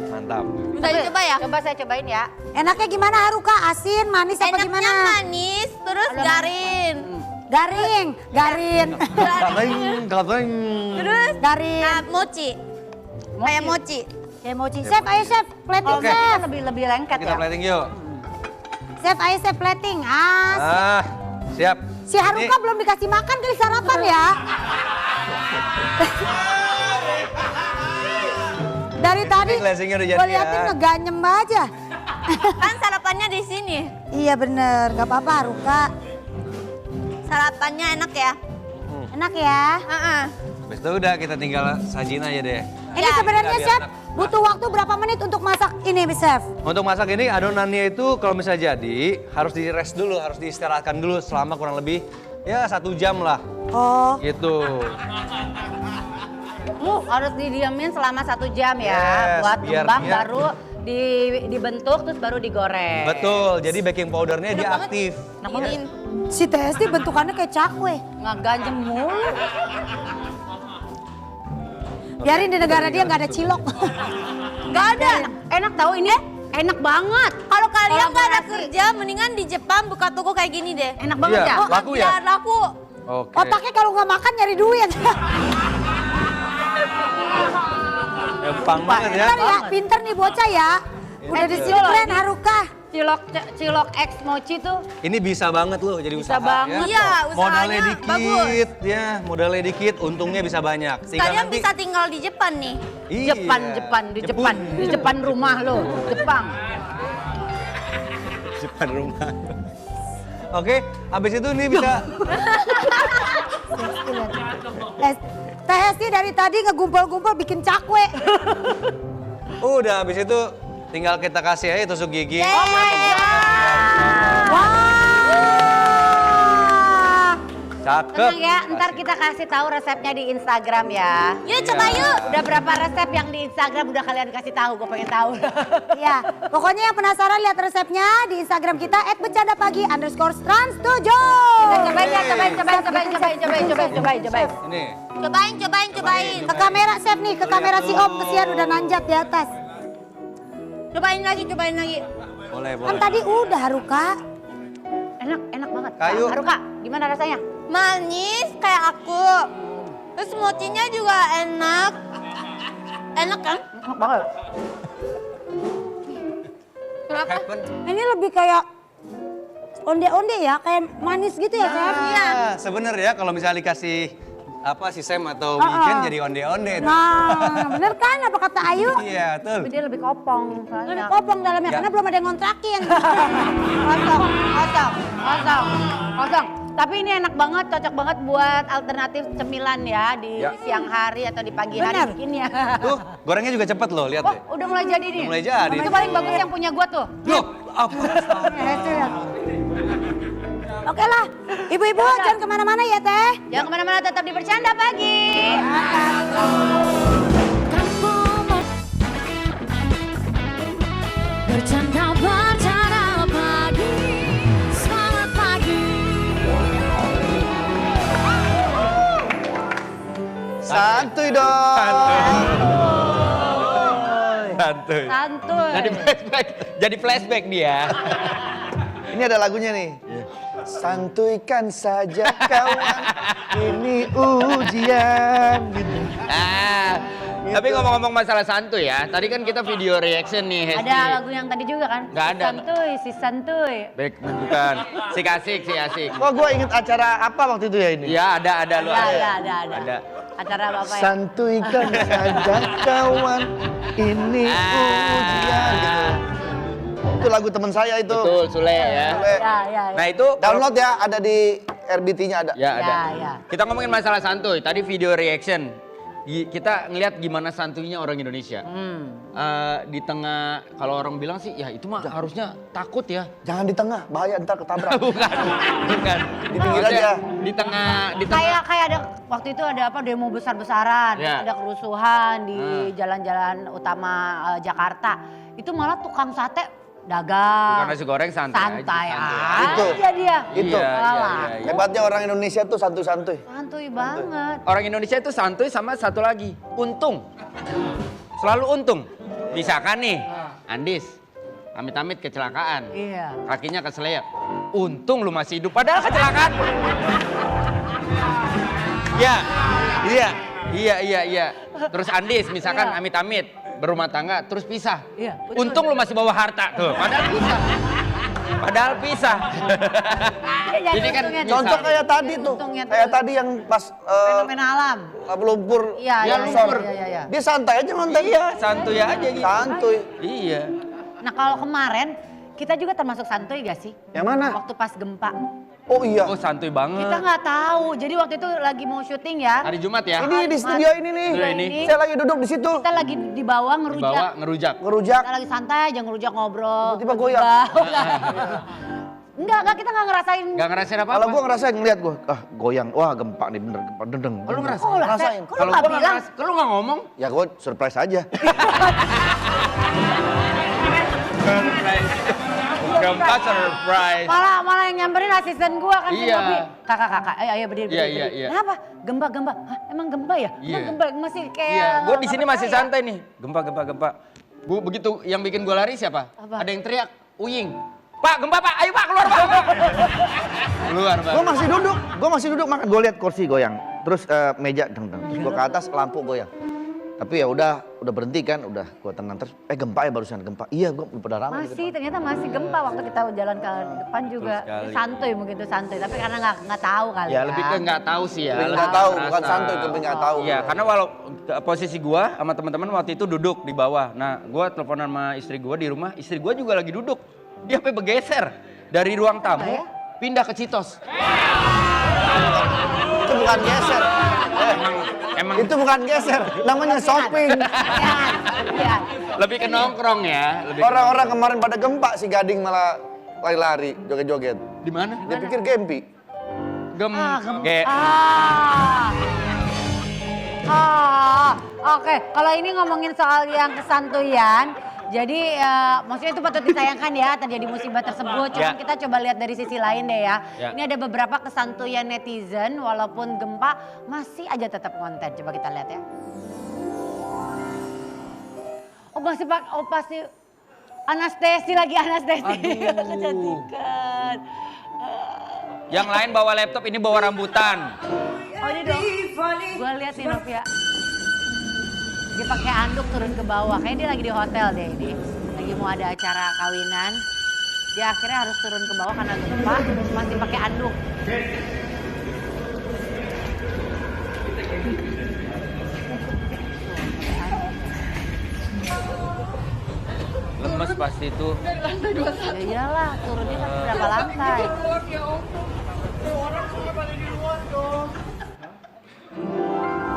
Mantap. Udah dicoba ya? Coba saya cobain ya. Enaknya gimana Haruka? Asin, manis apa Enaknya gimana? manis, terus garin. Garing, garin. Katanya. Terus Garing. nah, mochi. Kayak mochi. Kayak mochi. Chef, ayo Chef, plating Oke. Chef. Kan lebih lengket Kita ya. plating yuk. Chef, ayo Chef plating. Siap. Si Haruka belum dikasih makan kali sarapan ya. Dari tadi Ini glazingnya udah jadi gue liatin ya. ngeganyem aja. Kan sarapannya di sini. Iya bener, gak apa-apa Haruka. Sarapannya enak ya? Enak ya. Heeh. Habis itu udah kita tinggal sajin aja deh. Ini Ya, sebenarnya biar Chef enak. butuh waktu berapa menit untuk masak ini Chef? Untuk masak ini adonannya itu kalau misalnya jadi harus di rest dulu, harus diistirahatkan dulu selama kurang lebih ya 1 jam lah. Oh, Gitu. Harus didiamin selama 1 jam ya. Yes, buat biar ngembang dia- baru dibentuk terus baru digoreng. Betul, jadi baking powdernya dia aktif. Ini si Testi bentukannya kayak cakwe. Nggak ganjem mulu. Biarin di negara dia nggak ada cilok. Nggak ada. Enak tahu ini. Enak banget. kalau kalian nggak ada Kolaborasi. kerja, mendingan di Jepang buka toko kayak gini deh. Enak banget Iya. ya. Laku ya? Biar laku. Oke. Otaknya kalau nggak makan nyari duit. Gampang banget ya. Pinter ya, pinter nih bocah ya. Udah di sini keren Haruka. Cilok X mochi tuh Ini bisa banget loh jadi Bisa usaha banget. ya. Iya, Modalnya usahanya dikit ya, modalnya dikit, untungnya bisa banyak. Sehingga Kalian nanti- bisa tinggal di Jepang nih. Iya. di Jepang rumah lo, Jepang. Jepang rumah. Oke, habis itu nih bisa Teh Hesti dari tadi ngegumpal-gumpal bikin cakwe. udah habis itu tinggal kita kasih aja tusuk gigi. Wah. Cakep. Tenang ya, ntar kita kasih tahu resepnya di Instagram ya. Yuk coba yuk. Udah berapa resep yang di Instagram udah kalian kasih tahu, gue pengen tahu. Ya, pokoknya yang penasaran lihat resepnya di Instagram kita @bercandapagi_trans7. Cobain ya, cobain. Ini. Cobain. Ke kamera Chef nih, ke kamera si Om kesian udah nanjat di atas. Cobain lagi. Boleh, Kan boleh. tadi udah Haruka. Enak banget. Kayu. Haruka, gimana rasanya? Manis kayak aku. Terus mochinya juga enak. Enak kan? Enak banget. Kenapa? Ini lebih kayak onde-onde ya, kayak manis gitu ya Chef. Nah, sebenarnya kalau misalnya dikasih apa sisem atau weekend jadi onde-onde. Nah, bener kan apa kata Ayu? Iya, betul. Tapi dia lebih kopong. Lebih kopong dalamnya Ya. karena belum ada yang ngontrakin. Kosong. Tapi ini enak banget, cocok banget buat alternatif cemilan ya di Ya. siang hari atau di pagi hari Bener. bikin ya. Tuh, gorengnya juga cepet loh, lihat Oh, deh. udah mulai jadi nih. Udah mulai jadi. Itu paling bagus yang punya gua tuh. Loh, apa? Oke lah, ibu-ibu jangan kemana-mana ya Teh. Jangan kemana-mana, tetap di Bercanda Pagi. Bercanda Santuy dong. Santuy. Santuy. Jadi flashback dia. Ini ada lagunya nih. Santuikan saja kawan, ini ujian. Gitu. Tapi ngomong-ngomong masalah santuy ya, tadi kan kita video reaction nih, Hesti. Ada lagu yang tadi juga kan? Nggak ada. Si santuy. Baik, bukan. Si asik. Kok gue inget acara apa waktu itu ya ini? Ya ada lu Ya, ada. ada. Acara apa ya? Santuikan saja kawan, ini ujian gitu. Itu lagu teman saya itu. Betul, Sule ya. Sule. Ya. Nah itu Download ya, ada di RBT-nya ada. Ya ada. Ya. Kita ngomongin masalah santuy. Tadi video reaction. Kita ngelihat gimana santuynya orang Indonesia. Di tengah, kalau orang bilang sih, ya itu mah harusnya takut ya. Jangan di tengah, bahaya ntar ketabrak. Bukan. Di pinggir aja. Di tengah. Kayak ada waktu itu ada apa demo besar-besaran, Ya. ada kerusuhan di jalan-jalan utama Jakarta. Itu malah tukang sate dagang. Bukan nasi goreng Santai Itu. aja dia. Itu. Iya. Hebatnya orang Indonesia tuh santuy-santuy. Santuy banget. Orang Indonesia itu santuy sama satu lagi, untung. Selalu untung. Misalkan nih, Andis, amit-amit kecelakaan. Iya. Kakinya keseleo. Untung lu masih hidup, padahal kecelakaan. Iya. Terus Andis, misalkan amit-amit berumah tangga, terus pisah. Iya, betul. Untung lu masih bawa harta tuh, padahal pisah. Ini kan Contoh kayak tadi tuh. Untungnya tuh. Kayak tadi yang pas Fenomena alam. lumpur. Iya, longsor. iya. Dia santai aja nonton. Iya, santuy aja gitu. Santuy. Iya. Nah kalau kemarin kita juga termasuk santuy gak sih? Yang mana? Waktu pas gempa. Oh iya. Oh santuy banget. Kita nggak tahu. Jadi waktu itu lagi mau syuting ya. Hari Jumat ya. Ini di studio ini nih. Studio ini. Saya lagi duduk di situ. Kita lagi di bawah ngerujak. Bawa ngerujak. Ngerujak. Kita lagi santai aja ngerujak ngobrol. Tiba-tiba goyang. Enggak, kita nggak ngerasain. Gak ngerasain apa-apa. Kalau gue ngerasain ngeliat gue, goyang, wah gempa nih bener, gempa dendeng. Lu ngerasain? Oh, ngerasain. Kok lu nggak bilang? Kalau lu gak ngomong. Ya gue surprise aja. Gempa surprise. Malah yang nyamperin asisten gua kan si Iya. Novi. Kakak, ayo berdiri. Iya. Kenapa? Gempa. Hah, emang gempa ya? Iya. Gempa masih kayak. Iya, gue di sini nggak masih percaya. santai nih. Gempa. Bu begitu yang bikin gue lari siapa? Apa? Ada yang teriak, Uying. Pak, gempa Pak, ayo Pak keluar Pak. Keluar Pak. Gue masih duduk makan. Gue lihat kursi goyang, terus meja deng. Terus gue ke atas lampu goyang. Tapi ya udah berhenti kan, udah gue tenang terus. Gempa ya barusan gempa. Iya, gue pada ramai. Ternyata masih gempa waktu kita jalan ke depan juga. sekali. Santuy mungkin tuh santuy, tapi karena nggak tahu kali ya. Ya lebih ke nggak tahu sih ya. Lebih lebih nggak tahu, merasa. bukan santuy, lebih nggak tahu. Iya, karena posisi gua sama teman-teman waktu itu duduk di bawah. Nah, gua teleponan sama istri gua di rumah, istri gua juga lagi duduk. Dia sampai bergeser dari ruang tamu pindah ke Citos. Itu bukan geser. Emang Itu bukan geser, namanya shopping. Iya. lebih ke nongkrong ya. Lebih ke Orang-orang kemarin pada gempa, si Gading malah lari-lari, joget-joget. nongkrong. Di mana? Dia pikir Gempi. Oke. Kalau ini ngomongin soal yang kesantuyan, jadi maksudnya itu patut disayangkan ya terjadi musibah tersebut. Cuma Ya. kita coba lihat dari sisi lain deh ya. Ya. Ini ada beberapa kesantuyan netizen walaupun gempa masih aja tetap konten. Coba kita lihat ya. Pasti anestesi lagi anestesi. Kecantikan. Yang lain bawa laptop, ini bawa rambutan. Oh ini dong. Gua lihat nih Novia. Dia pakai anduk turun ke bawah. Kayaknya dia lagi di hotel deh ini. Lagi mau ada acara kawinan. Dia akhirnya harus turun ke bawah karena gempa. Masih pakai anduk. Lemes pasti itu. Ya iyalah, turunnya pasti berapa lantai.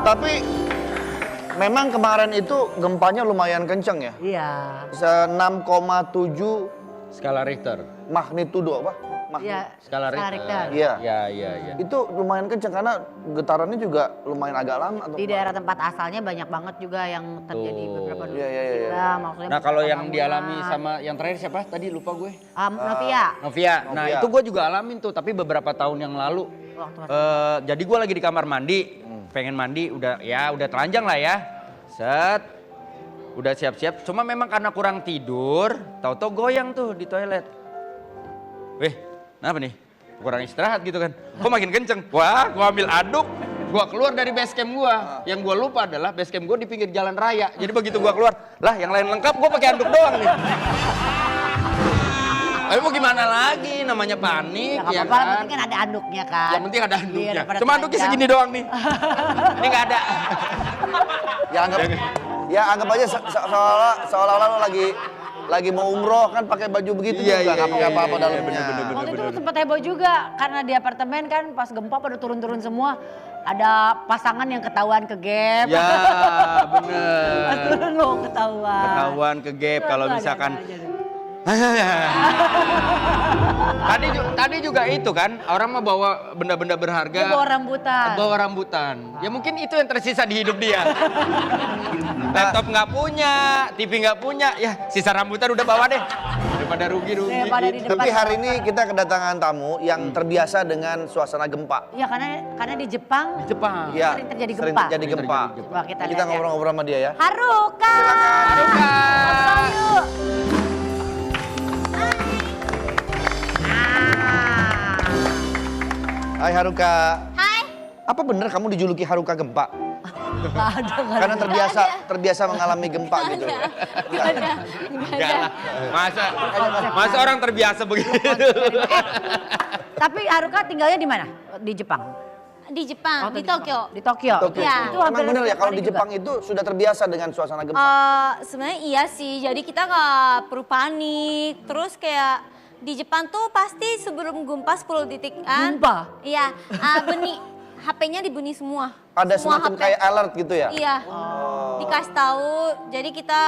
Tapi memang kemarin itu gempanya lumayan kenceng ya. Iya. Bisa 6,7 Skala Richter. magnitudo apa? Iya. Skala Richter. Iya. Iya. Itu lumayan kenceng karena getarannya juga lumayan agak lama. Atau Di daerah tempat asalnya banyak banget juga yang terjadi beberapa dulu. Iya. Maksudnya Nah kalau yang bangunan. dialami sama yang terakhir siapa? Tadi lupa gue. Novia. Novia. Nah Novia. itu gue juga alamin tuh, tapi beberapa tahun yang lalu. Waktu Jadi gue lagi di kamar mandi, pengen mandi, udah telanjang lah ya. Set, udah siap-siap. Cuma memang karena kurang tidur, tahu-tahu goyang tuh di toilet. Weh, kenapa nih? Kurang istirahat gitu kan. Kok makin kenceng? Wah, gua ambil anduk, gua keluar dari base camp gua. Yang gua lupa adalah base camp gua di pinggir jalan raya. Jadi begitu gua keluar, lah yang lain lengkap, gua pakai anduk doang nih. Tapi mau gimana lagi, namanya panik Ya ya nggak apa-apa, yang kan. penting kan ada anduknya kan. Yang penting ada anduknya. Iya, daripada Cuma anduknya telanjang. segini doang nih. Ini nggak ada. Anggap aja seolah-olah lo lagi mau umroh kan pakai baju begitu juga, nggak pakai apa-apa dalamnya. Waktu itu sempat heboh juga karena di apartemen kan pas gempa pada turun-turun semua. Ada pasangan yang ketahuan ke gap. Ya, bener. Pas turun lo ketahuan. Ketahuan ke gap kalau misalkan. Tadi juga itu kan, orang mah bawa benda-benda berharga. Dia bawa rambutan. Bawa rambutan. Ya mungkin itu yang tersisa di hidup dia. Laptop nggak punya, TV nggak punya, ya sisa rambutan udah bawa deh. Daripada rugi-rugi. Daripada di gitu. Tapi hari ini kita kedatangan tamu yang terbiasa dengan suasana gempa. Ya karena di Jepang. Di Jepang. Ya, Sering terjadi sering gempa. terjadi gempa. Coba kita lihat Kita ya. ngobrol-ngobrol sama dia ya. Haruka. Haruka. Yuk. Hai Haruka. Hai. Apa bener kamu dijuluki Haruka gempa? Nggak ada. Karena terbiasa mengalami gempa gitu. Enggak lah. Masa orang terbiasa begitu. Tapi Haruka tinggalnya di mana? Di Jepang. Di Jepang, di Jepang. Tokyo. Di Tokyo. Tokyo. Iya. Itu hampir Emang bener ya setiap kalau hari di juga. Jepang itu sudah terbiasa dengan suasana gempa? Sebenarnya iya sih, jadi kita nggak perlu panik. Terus kayak di Jepang tuh pasti sebelum gempa 10 detik kan. Gempa? Iya, bunyi HP-nya dibunyi semua. Ada Semua semacam HP. kayak alert gitu ya? Iya, dikasih tahu. Jadi kita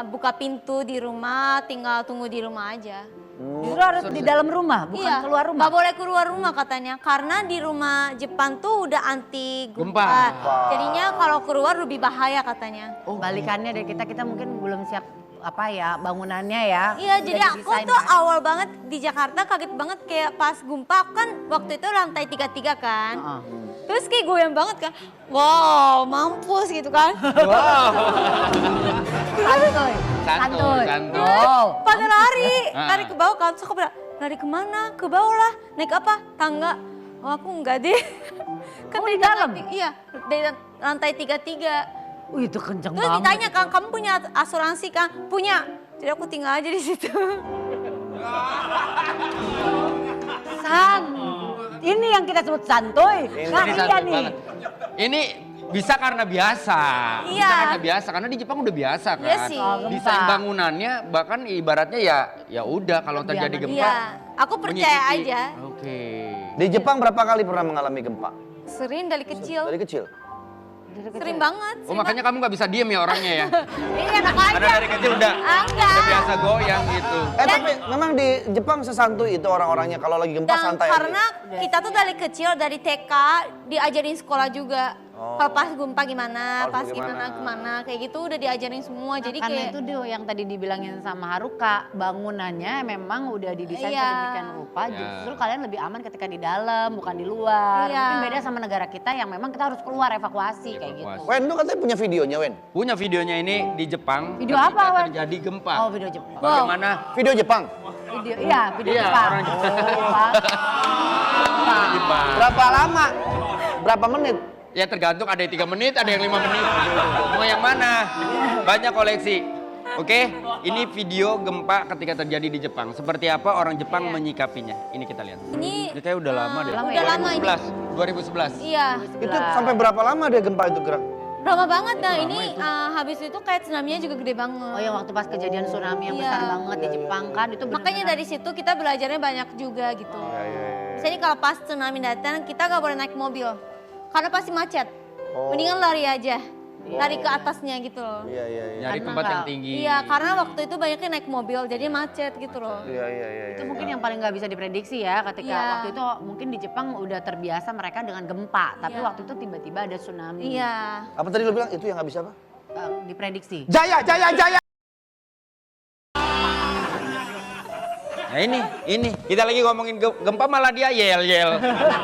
buka pintu di rumah, tinggal tunggu di rumah aja. Justru harus di dalam rumah, bukan Iya, keluar rumah. nggak boleh keluar rumah katanya, karena di rumah Jepang tuh udah anti gempa. Gempa. Jadinya kalau keluar lebih bahaya katanya. Balikannya dari kita mungkin belum siap bangunannya ya. Iya, Udah jadi aku didesain, tuh kan? awal banget di Jakarta kaget banget kayak pas gempa kan waktu itu lantai 33 kan. Terus kayak goyang banget kan. Wow, mampus gitu kan. Santuy. Santuy. Oh. Pada lari ke bawah kan. Terus aku bilang, lari kemana? Ke bawah lah. Naik apa? Tangga. Oh, aku enggak deh. Kan di dalam? Iya, dari lantai 33. Wih, itu kenceng Terus banget. ditanya kan, kamu punya asuransi kan? Punya. Jadi aku tinggal aja di situ. Ini yang kita sebut santuy. Nah, Ini iya santai nih. banget. Ini bisa karena biasa. Iya. Bisa karena biasa karena di Jepang udah biasa kan. Iya sih. Oh, gempa. Desain bangunannya bahkan ibaratnya ya udah kalau terjadi gempa. Iya, aku percaya mengikuti. aja. Oke. Di Jepang berapa kali pernah mengalami gempa? Sering dari kecil. Dari kecil? Sering banget. Oh makanya kamu nggak bisa diem ya orangnya ya. Iya, enak aja. Karena dari kecil udah Enggak. biasa goyang gitu. Tapi memang di Jepang sesantuy itu orang-orangnya kalau lagi gempa Dan santai aja. karena kita tuh dari kecil, dari TK, diajarin sekolah juga. Kalau pas gempa gimana, Harus pas bagaimana. gimana, kemana, kayak gitu udah diajarin semua. Jadi Karena kayak itu dia yang tadi dibilangin sama Haruka, bangunannya memang udah didesain Iya. sedemikian rupa. Ya. Justru kalian lebih aman ketika di dalam, bukan di luar. Iya. Mungkin beda sama negara kita yang memang kita harus keluar evakuasi kayak gitu. Evakuasi. Wen, lu katanya punya videonya, Wen? Punya videonya ini di Jepang. Video ketika apa, Wan? terjadi gempa. Oh, video Jepang. Bagaimana? Video Jepang? Video Iya, Jepang. orang Jepang. Jepang. Jepang. Berapa lama? Berapa menit? Ya tergantung, ada yang 3 menit, ada yang 5 menit. Mau yang mana? Banyak koleksi. Oke, ini video gempa ketika terjadi di Jepang. Seperti apa orang Jepang menyikapinya? Ini kita lihat. ini Ini kayak udah lama deh. Lama ya? Udah lama ini. 2011. iya, Itu sampai berapa lama dia gempa itu gerak? lama banget. Nah ini habis itu kayak tsunami-nya juga gede banget. Oh, yang waktu pas kejadian tsunami yang Iya. besar banget di Jepang kan itu Makanya dari situ kita belajarnya banyak juga gitu. Iya, Misalnya kalau pas tsunami datang kita nggak boleh naik mobil karena pasti macet. Oh. Mendingan lari aja, lari ke atasnya gitu loh. Iya, iya, iya. Nyari Karena tempat yang nggak- tinggi. Iya, karena waktu itu banyaknya naik mobil jadi macet gitu loh. Iya, iya, iya. itu mungkin yang paling nggak bisa diprediksi ya ketika Iya. waktu itu mungkin di Jepang udah terbiasa mereka dengan gempa tapi Iya. waktu itu tiba-tiba ada tsunami. Iya. Apa tadi lu bilang? Itu yang habis apa? Diprediksi. Jaya, Jaya, Jaya! Nah ini kita lagi ngomongin gempa malah dia yel.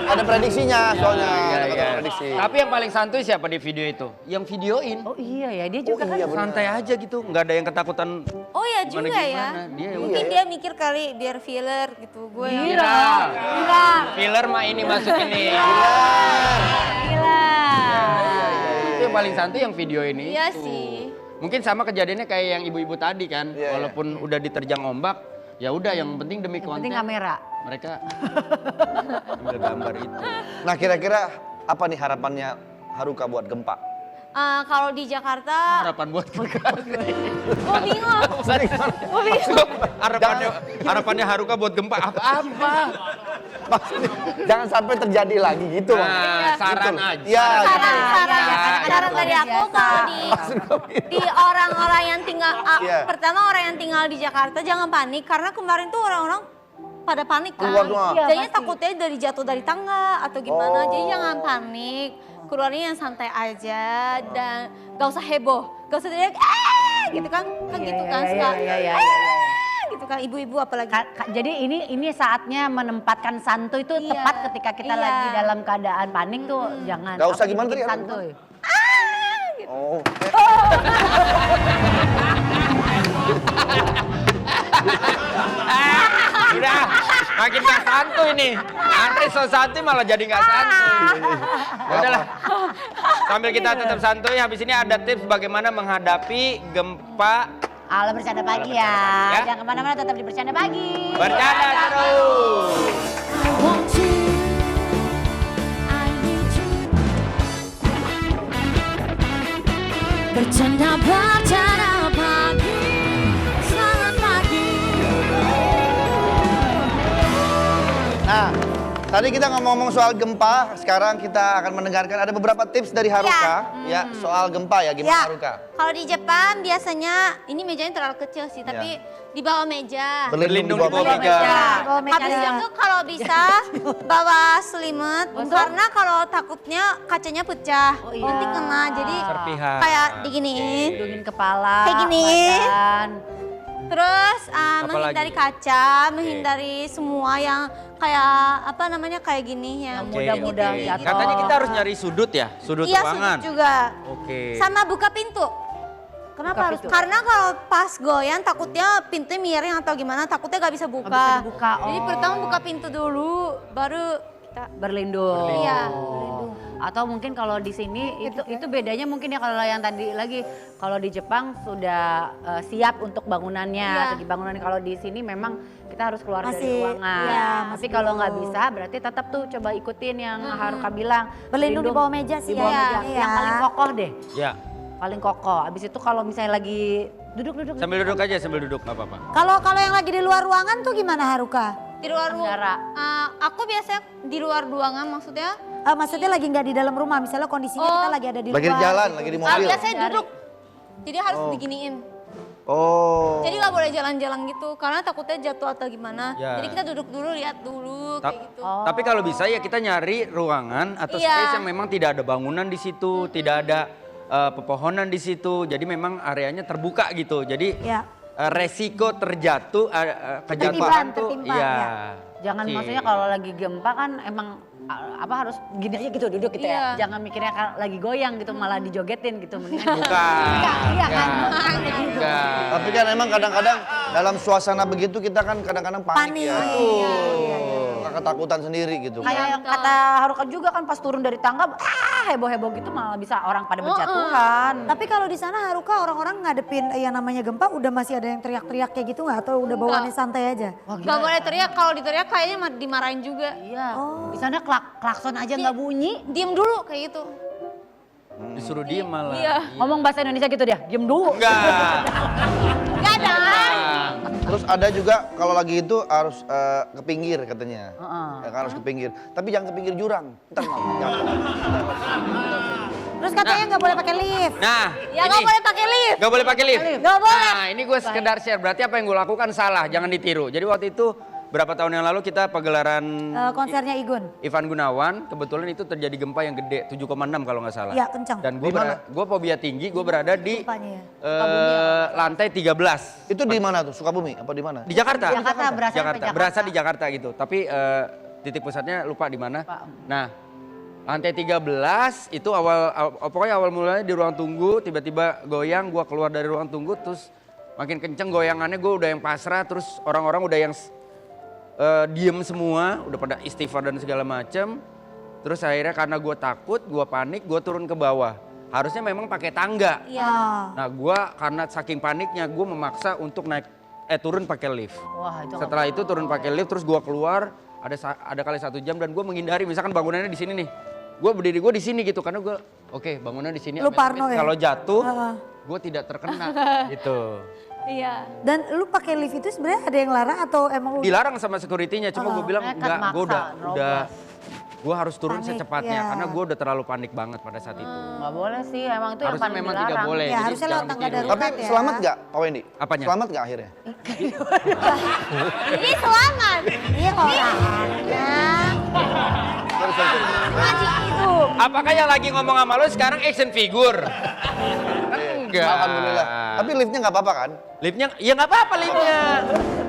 Ada prediksinya soalnya. Iya, ada iya. prediksi. Tapi yang paling santuy siapa di video itu? Yang videoin. Oh iya ya, dia juga kan. Santai aja gitu, nggak ada yang ketakutan. Oh ya juga ya. Gimana. Dia ya Mungkin udah. dia mikir kali biar filler gitu. Gue yang Viral. Viral. Filler mah ini masukin nih. Gila. Itu yang paling santuy yang video ini. Iya itu. sih. Mungkin sama kejadiannya kayak yang ibu-ibu tadi kan. Iya, Walaupun udah diterjang ombak, ya udah yang penting demi Yang konten. penting kamera. Mereka ambil gambar itu. Nah kira-kira apa nih harapannya Haruka buat gempa? Kalau di Jakarta, Harapan buat mereka. gue bingung. Gue bingung. Harapannya Haruka buat gempa apa-apa. Maksudnya jangan sampai terjadi lagi gitu. Nah, saran Gitu. aja. Ya, Saran dari aku kalau di orang-orang yang tinggal, Iya. pertama orang yang tinggal di Jakarta jangan panik karena kemarin tuh orang-orang pada panik kan. Keluar doang. Iya, Jadinya pasti. takutnya dari jatuh dari tangga atau gimana. Oh. Jadi jangan panik. Keluarnya yang santai aja dan gak usah heboh. Gak usah teriak, gitu kan. Kan gitu kan suka. Iya. Gitu kan ibu-ibu apalagi. Jadi ini saatnya menempatkan santuy itu Iya, tepat ketika kita iya. lagi dalam keadaan panik tuh jangan. Nggak usah apa, gimana bikin tadi, santuy. Oh. Udah, makin gak santuy nih. Andre so santuy malah jadi gak santuy. Ya udahlah. Sambil kita tetap santuy, habis ini ada tips bagaimana menghadapi gempa. Ala bercanda pagi Ya. ya. Jangan kemana-mana, tetap di bercanda pagi. Bercanda terus. Bercanda pagi, selamat pagi. Nah, tadi kita ngomong soal gempa, sekarang kita akan mendengarkan ada beberapa tips dari Haruka ya soal gempa ya. Gimana Ya. Haruka? Kalau di Jepang biasanya ini mejanya terlalu kecil sih, tapi di bawah meja. Berlindung di di bawah bawah meja. Bawah meja. Habis itu kalau bisa bawa selimut karena kalau takutnya kacanya pecah iya. nanti kena jadi Serpihan. kayak diginiin Lindungin kepala, Kayak gini. badan. terus Apalagi? menghindari kaca menghindari semua yang kayak apa namanya kayak gini ya Oke, Mudah-mudahan oke. jatuh. Katanya kita harus nyari sudut ya, sudut iya ruangan. sudut juga Oke. sama buka pintu. Kenapa harus? Karena kalau pas goyang takutnya pintunya miring atau gimana, takutnya gak bisa buka. Nggak bisa dibuka, Jadi oh. pertama buka pintu dulu, baru kita. Berlindung. Iya, Atau mungkin kalau di sini itu bedanya mungkin ya kalau yang tadi lagi kalau di Jepang sudah siap untuk bangunannya, Iya. segi bangunan. Kalau di sini memang kita harus keluar dari Masih, ruangan. iya, Tapi masih kalau nggak belum. bisa berarti tetap tuh coba ikutin yang Haruka bilang. Berlindung di bawah meja sih di bawah ya. meja. Iya. Yang paling kokoh deh. Ya, Paling kokoh. Abis itu kalau misalnya lagi duduk. sambil duduk aja, sambil duduk nggak apa-apa. Kalau yang lagi di luar ruangan tuh gimana Haruka? di luar Tenggara. aku biasanya di luar ruangan maksudnya. Maksudnya lagi nggak di dalam rumah, misalnya kondisinya Oh. kita lagi ada di luar. Lagi di jalan, lagi di mobil. Biasanya duduk, jadi harus diginiin. Oh. Jadi nggak boleh jalan-jalan gitu, karena takutnya jatuh atau gimana. Ya. Jadi kita duduk dulu, lihat dulu kayak gitu. Tapi kalau bisa ya kita nyari ruangan atau Iya. space yang memang tidak ada bangunan di situ, tidak ada pepohonan di situ. Jadi memang areanya terbuka gitu. Jadi Ya. resiko terjatuh, kejatuhan Tertimpan, tuh, tertimpan, iya. ya. Jangan Oke. maksudnya kalau lagi gempa kan emang harus gini aja gitu duduk gitu ya. Iya. Jangan mikirnya lagi goyang gitu malah dijogetin gitu mendingan. Bukan. Iya kan? Bukan. Tapi kan emang kadang-kadang dalam suasana begitu kita kan kadang-kadang panik, ya. Ketakutan sendiri gitu. Kayak yang kata Haruka juga kan pas turun dari tangga heboh-heboh gitu malah bisa orang pada berjatuhan. Tapi kalau di sana Haruka orang-orang ngadepin yang namanya gempa udah masih ada yang teriak-teriak kayak gitu nggak? Atau udah bawaannya santai aja? Gak boleh teriak, kalau diteriak kayaknya dimarahin juga. Iya. Di sana klakson aja nggak bunyi. Diem dulu kayak gitu. Disuruh diem malah. Iya. Ngomong bahasa Indonesia gitu dia, diem dulu. Enggak. Gak ada. Terus ada juga kalau lagi itu harus ke pinggir katanya. Heeh. Ya kan harus ke pinggir. Tapi jangan ke pinggir jurang. Ntar malah jatuh. Terus katanya nggak boleh pakai lift. Nah, Ya gak boleh pakai lift. Gak boleh pakai lift. Gak boleh. Nah, ini gue sekedar share. Berarti apa yang gue lakukan salah, jangan ditiru. Jadi waktu itu berapa tahun yang lalu kita pagelaran Konsernya Igun. Ivan Gunawan, kebetulan itu terjadi gempa yang gede, 7,6 kalau nggak salah. Iya, kencang. Dan gue fobia tinggi, gue berada di Gempanya lantai 13. Itu di mana tuh? Sukabumi apa di mana? Di Jakarta. Jakarta, berasal sampai Jakarta. Berasa di Jakarta gitu. Tapi titik pusatnya lupa di mana. Nah, lantai 13 itu pokoknya awal mulanya di ruang tunggu, tiba-tiba goyang, gua keluar dari ruang tunggu, terus makin kenceng goyangannya, gue udah yang pasrah, terus orang-orang udah yang diem semua, udah pada istighfar dan segala macem. Terus akhirnya karena gue takut, gue panik, gue turun ke bawah. Harusnya memang pakai tangga. Iya. Nah, gue karena saking paniknya, gue memaksa untuk turun pakai lift. Wah, itu Setelah itu turun pakai lift, terus gue keluar, ada kali 1 jam dan gue menghindari, misalkan bangunannya di sini nih. Gue berdiri gue di sini gitu, karena gue bangunannya di sini. Lu parno ya? Kalau jatuh, gue tidak terkena gitu. Iya. Dan lu pakai lift itu sebenarnya ada yang larang atau emang lu? Dilarang sama security-nya, cuma gue bilang Nekat enggak, gue maksa, gue harus turun Panik, secepatnya iya. karena gue udah terlalu panik banget pada saat itu. Nggak boleh sih, emang itu yang Harusnya paling memang dilarang. tidak boleh. Ya, jadi harusnya jangan lewat tangga ditiru. darurat. Tapi ya. selamat nggak Pak Wendy? Apanya? Selamat nggak akhirnya? Ini selamat. Iya orangnya. Magic itu. Apakah yang lagi ngomong sama lo sekarang action figure? Enggak. Alhamdulillah. Tapi liftnya nggak apa-apa kan? Liftnya, ya nggak apa-apa liftnya.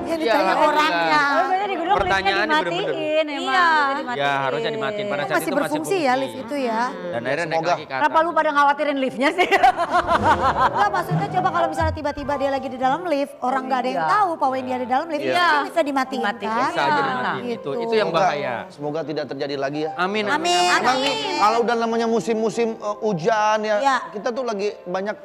Ya ditanya orangnya. Biasanya di gunung liftnya Pertanyaannya dimatiin bener-bener. emang. Iya. liftnya dimatiin. Ya harusnya dimatiin pada saat Masih itu berfungsi ya lift itu ya. Dan akhirnya naik semoga. lagi ke atas. Kenapa lu pada ngawatirin liftnya sih? Enggak, maksudnya coba kalau misalnya tiba-tiba dia lagi di dalam lift, orang nggak ada yang Iya. tahu Pak Wendy ada di dalam lift, Iya. mungkin liftnya dimatiin Dimatiin. kan? Bisa aja Nah, dimatiin. gitu. Itu yang bahaya. Semoga tidak terjadi lagi ya. Amin. Amin. Emang nih kalau udah namanya musim-musim hujan ya, Ya. kita tuh lagi banyak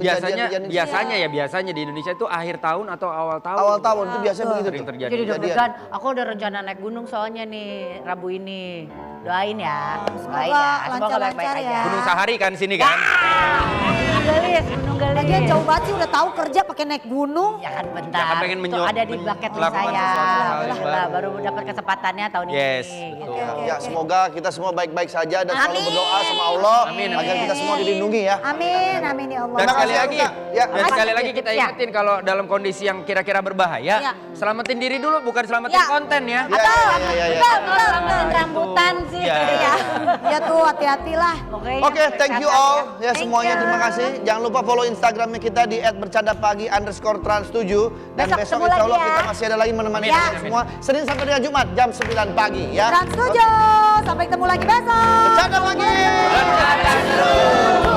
Biasanya kejadian-kejadian biasanya di Indonesia itu akhir tahun atau awal tahun. awal tahun itu biasanya begitu Sering tuh. terjadi. Jadi deg-degan, aku udah rencana naik gunung soalnya nih Rabu ini. Doain ya, doain ya. Semoga baik-baik lancar-lancar aja. ya. Gunung Sahari kan sini kan? Gunung Gelis, Gunung Gelis. Lagian jauh banget sih udah tahu kerja pakai naik gunung. Ya kan bentar. Ya kan pengen Itu ada di bucket list melakukan saya. sesuatu hal yang Lah, baru. baru dapat kesempatannya tahun Yes, ini. betul. Gitu. Ya semoga kita semua baik-baik saja dan selalu Amin. berdoa sama Allah Amin, agar amin. kita semua dilindungi ya. Amin, amin ya Allah. Dan Terima sekali kasih, lagi, Kak. Ya. dan sekali lagi kita Ya. ingetin kalau dalam kondisi yang kira-kira berbahaya, Ya. selamatin diri dulu, bukan selamatin Ya. konten ya. Ya. Selamatin rambutan sih. Ya. Iya. Ya tuh hati-hatilah. Oke, thank you all ya semuanya, terima kasih. Jangan lupa follow Instagramnya kita di @bercandapagi_trans7 dan Besok besok ketemu insya Allah lagi ya. kita masih ada lagi menemani Amin, kalian amin. semua Senin sampai dengan Jumat jam 9 pagi ya. Trans 7, sampai ketemu lagi besok. Bercanda pagi. Bercanda dulu.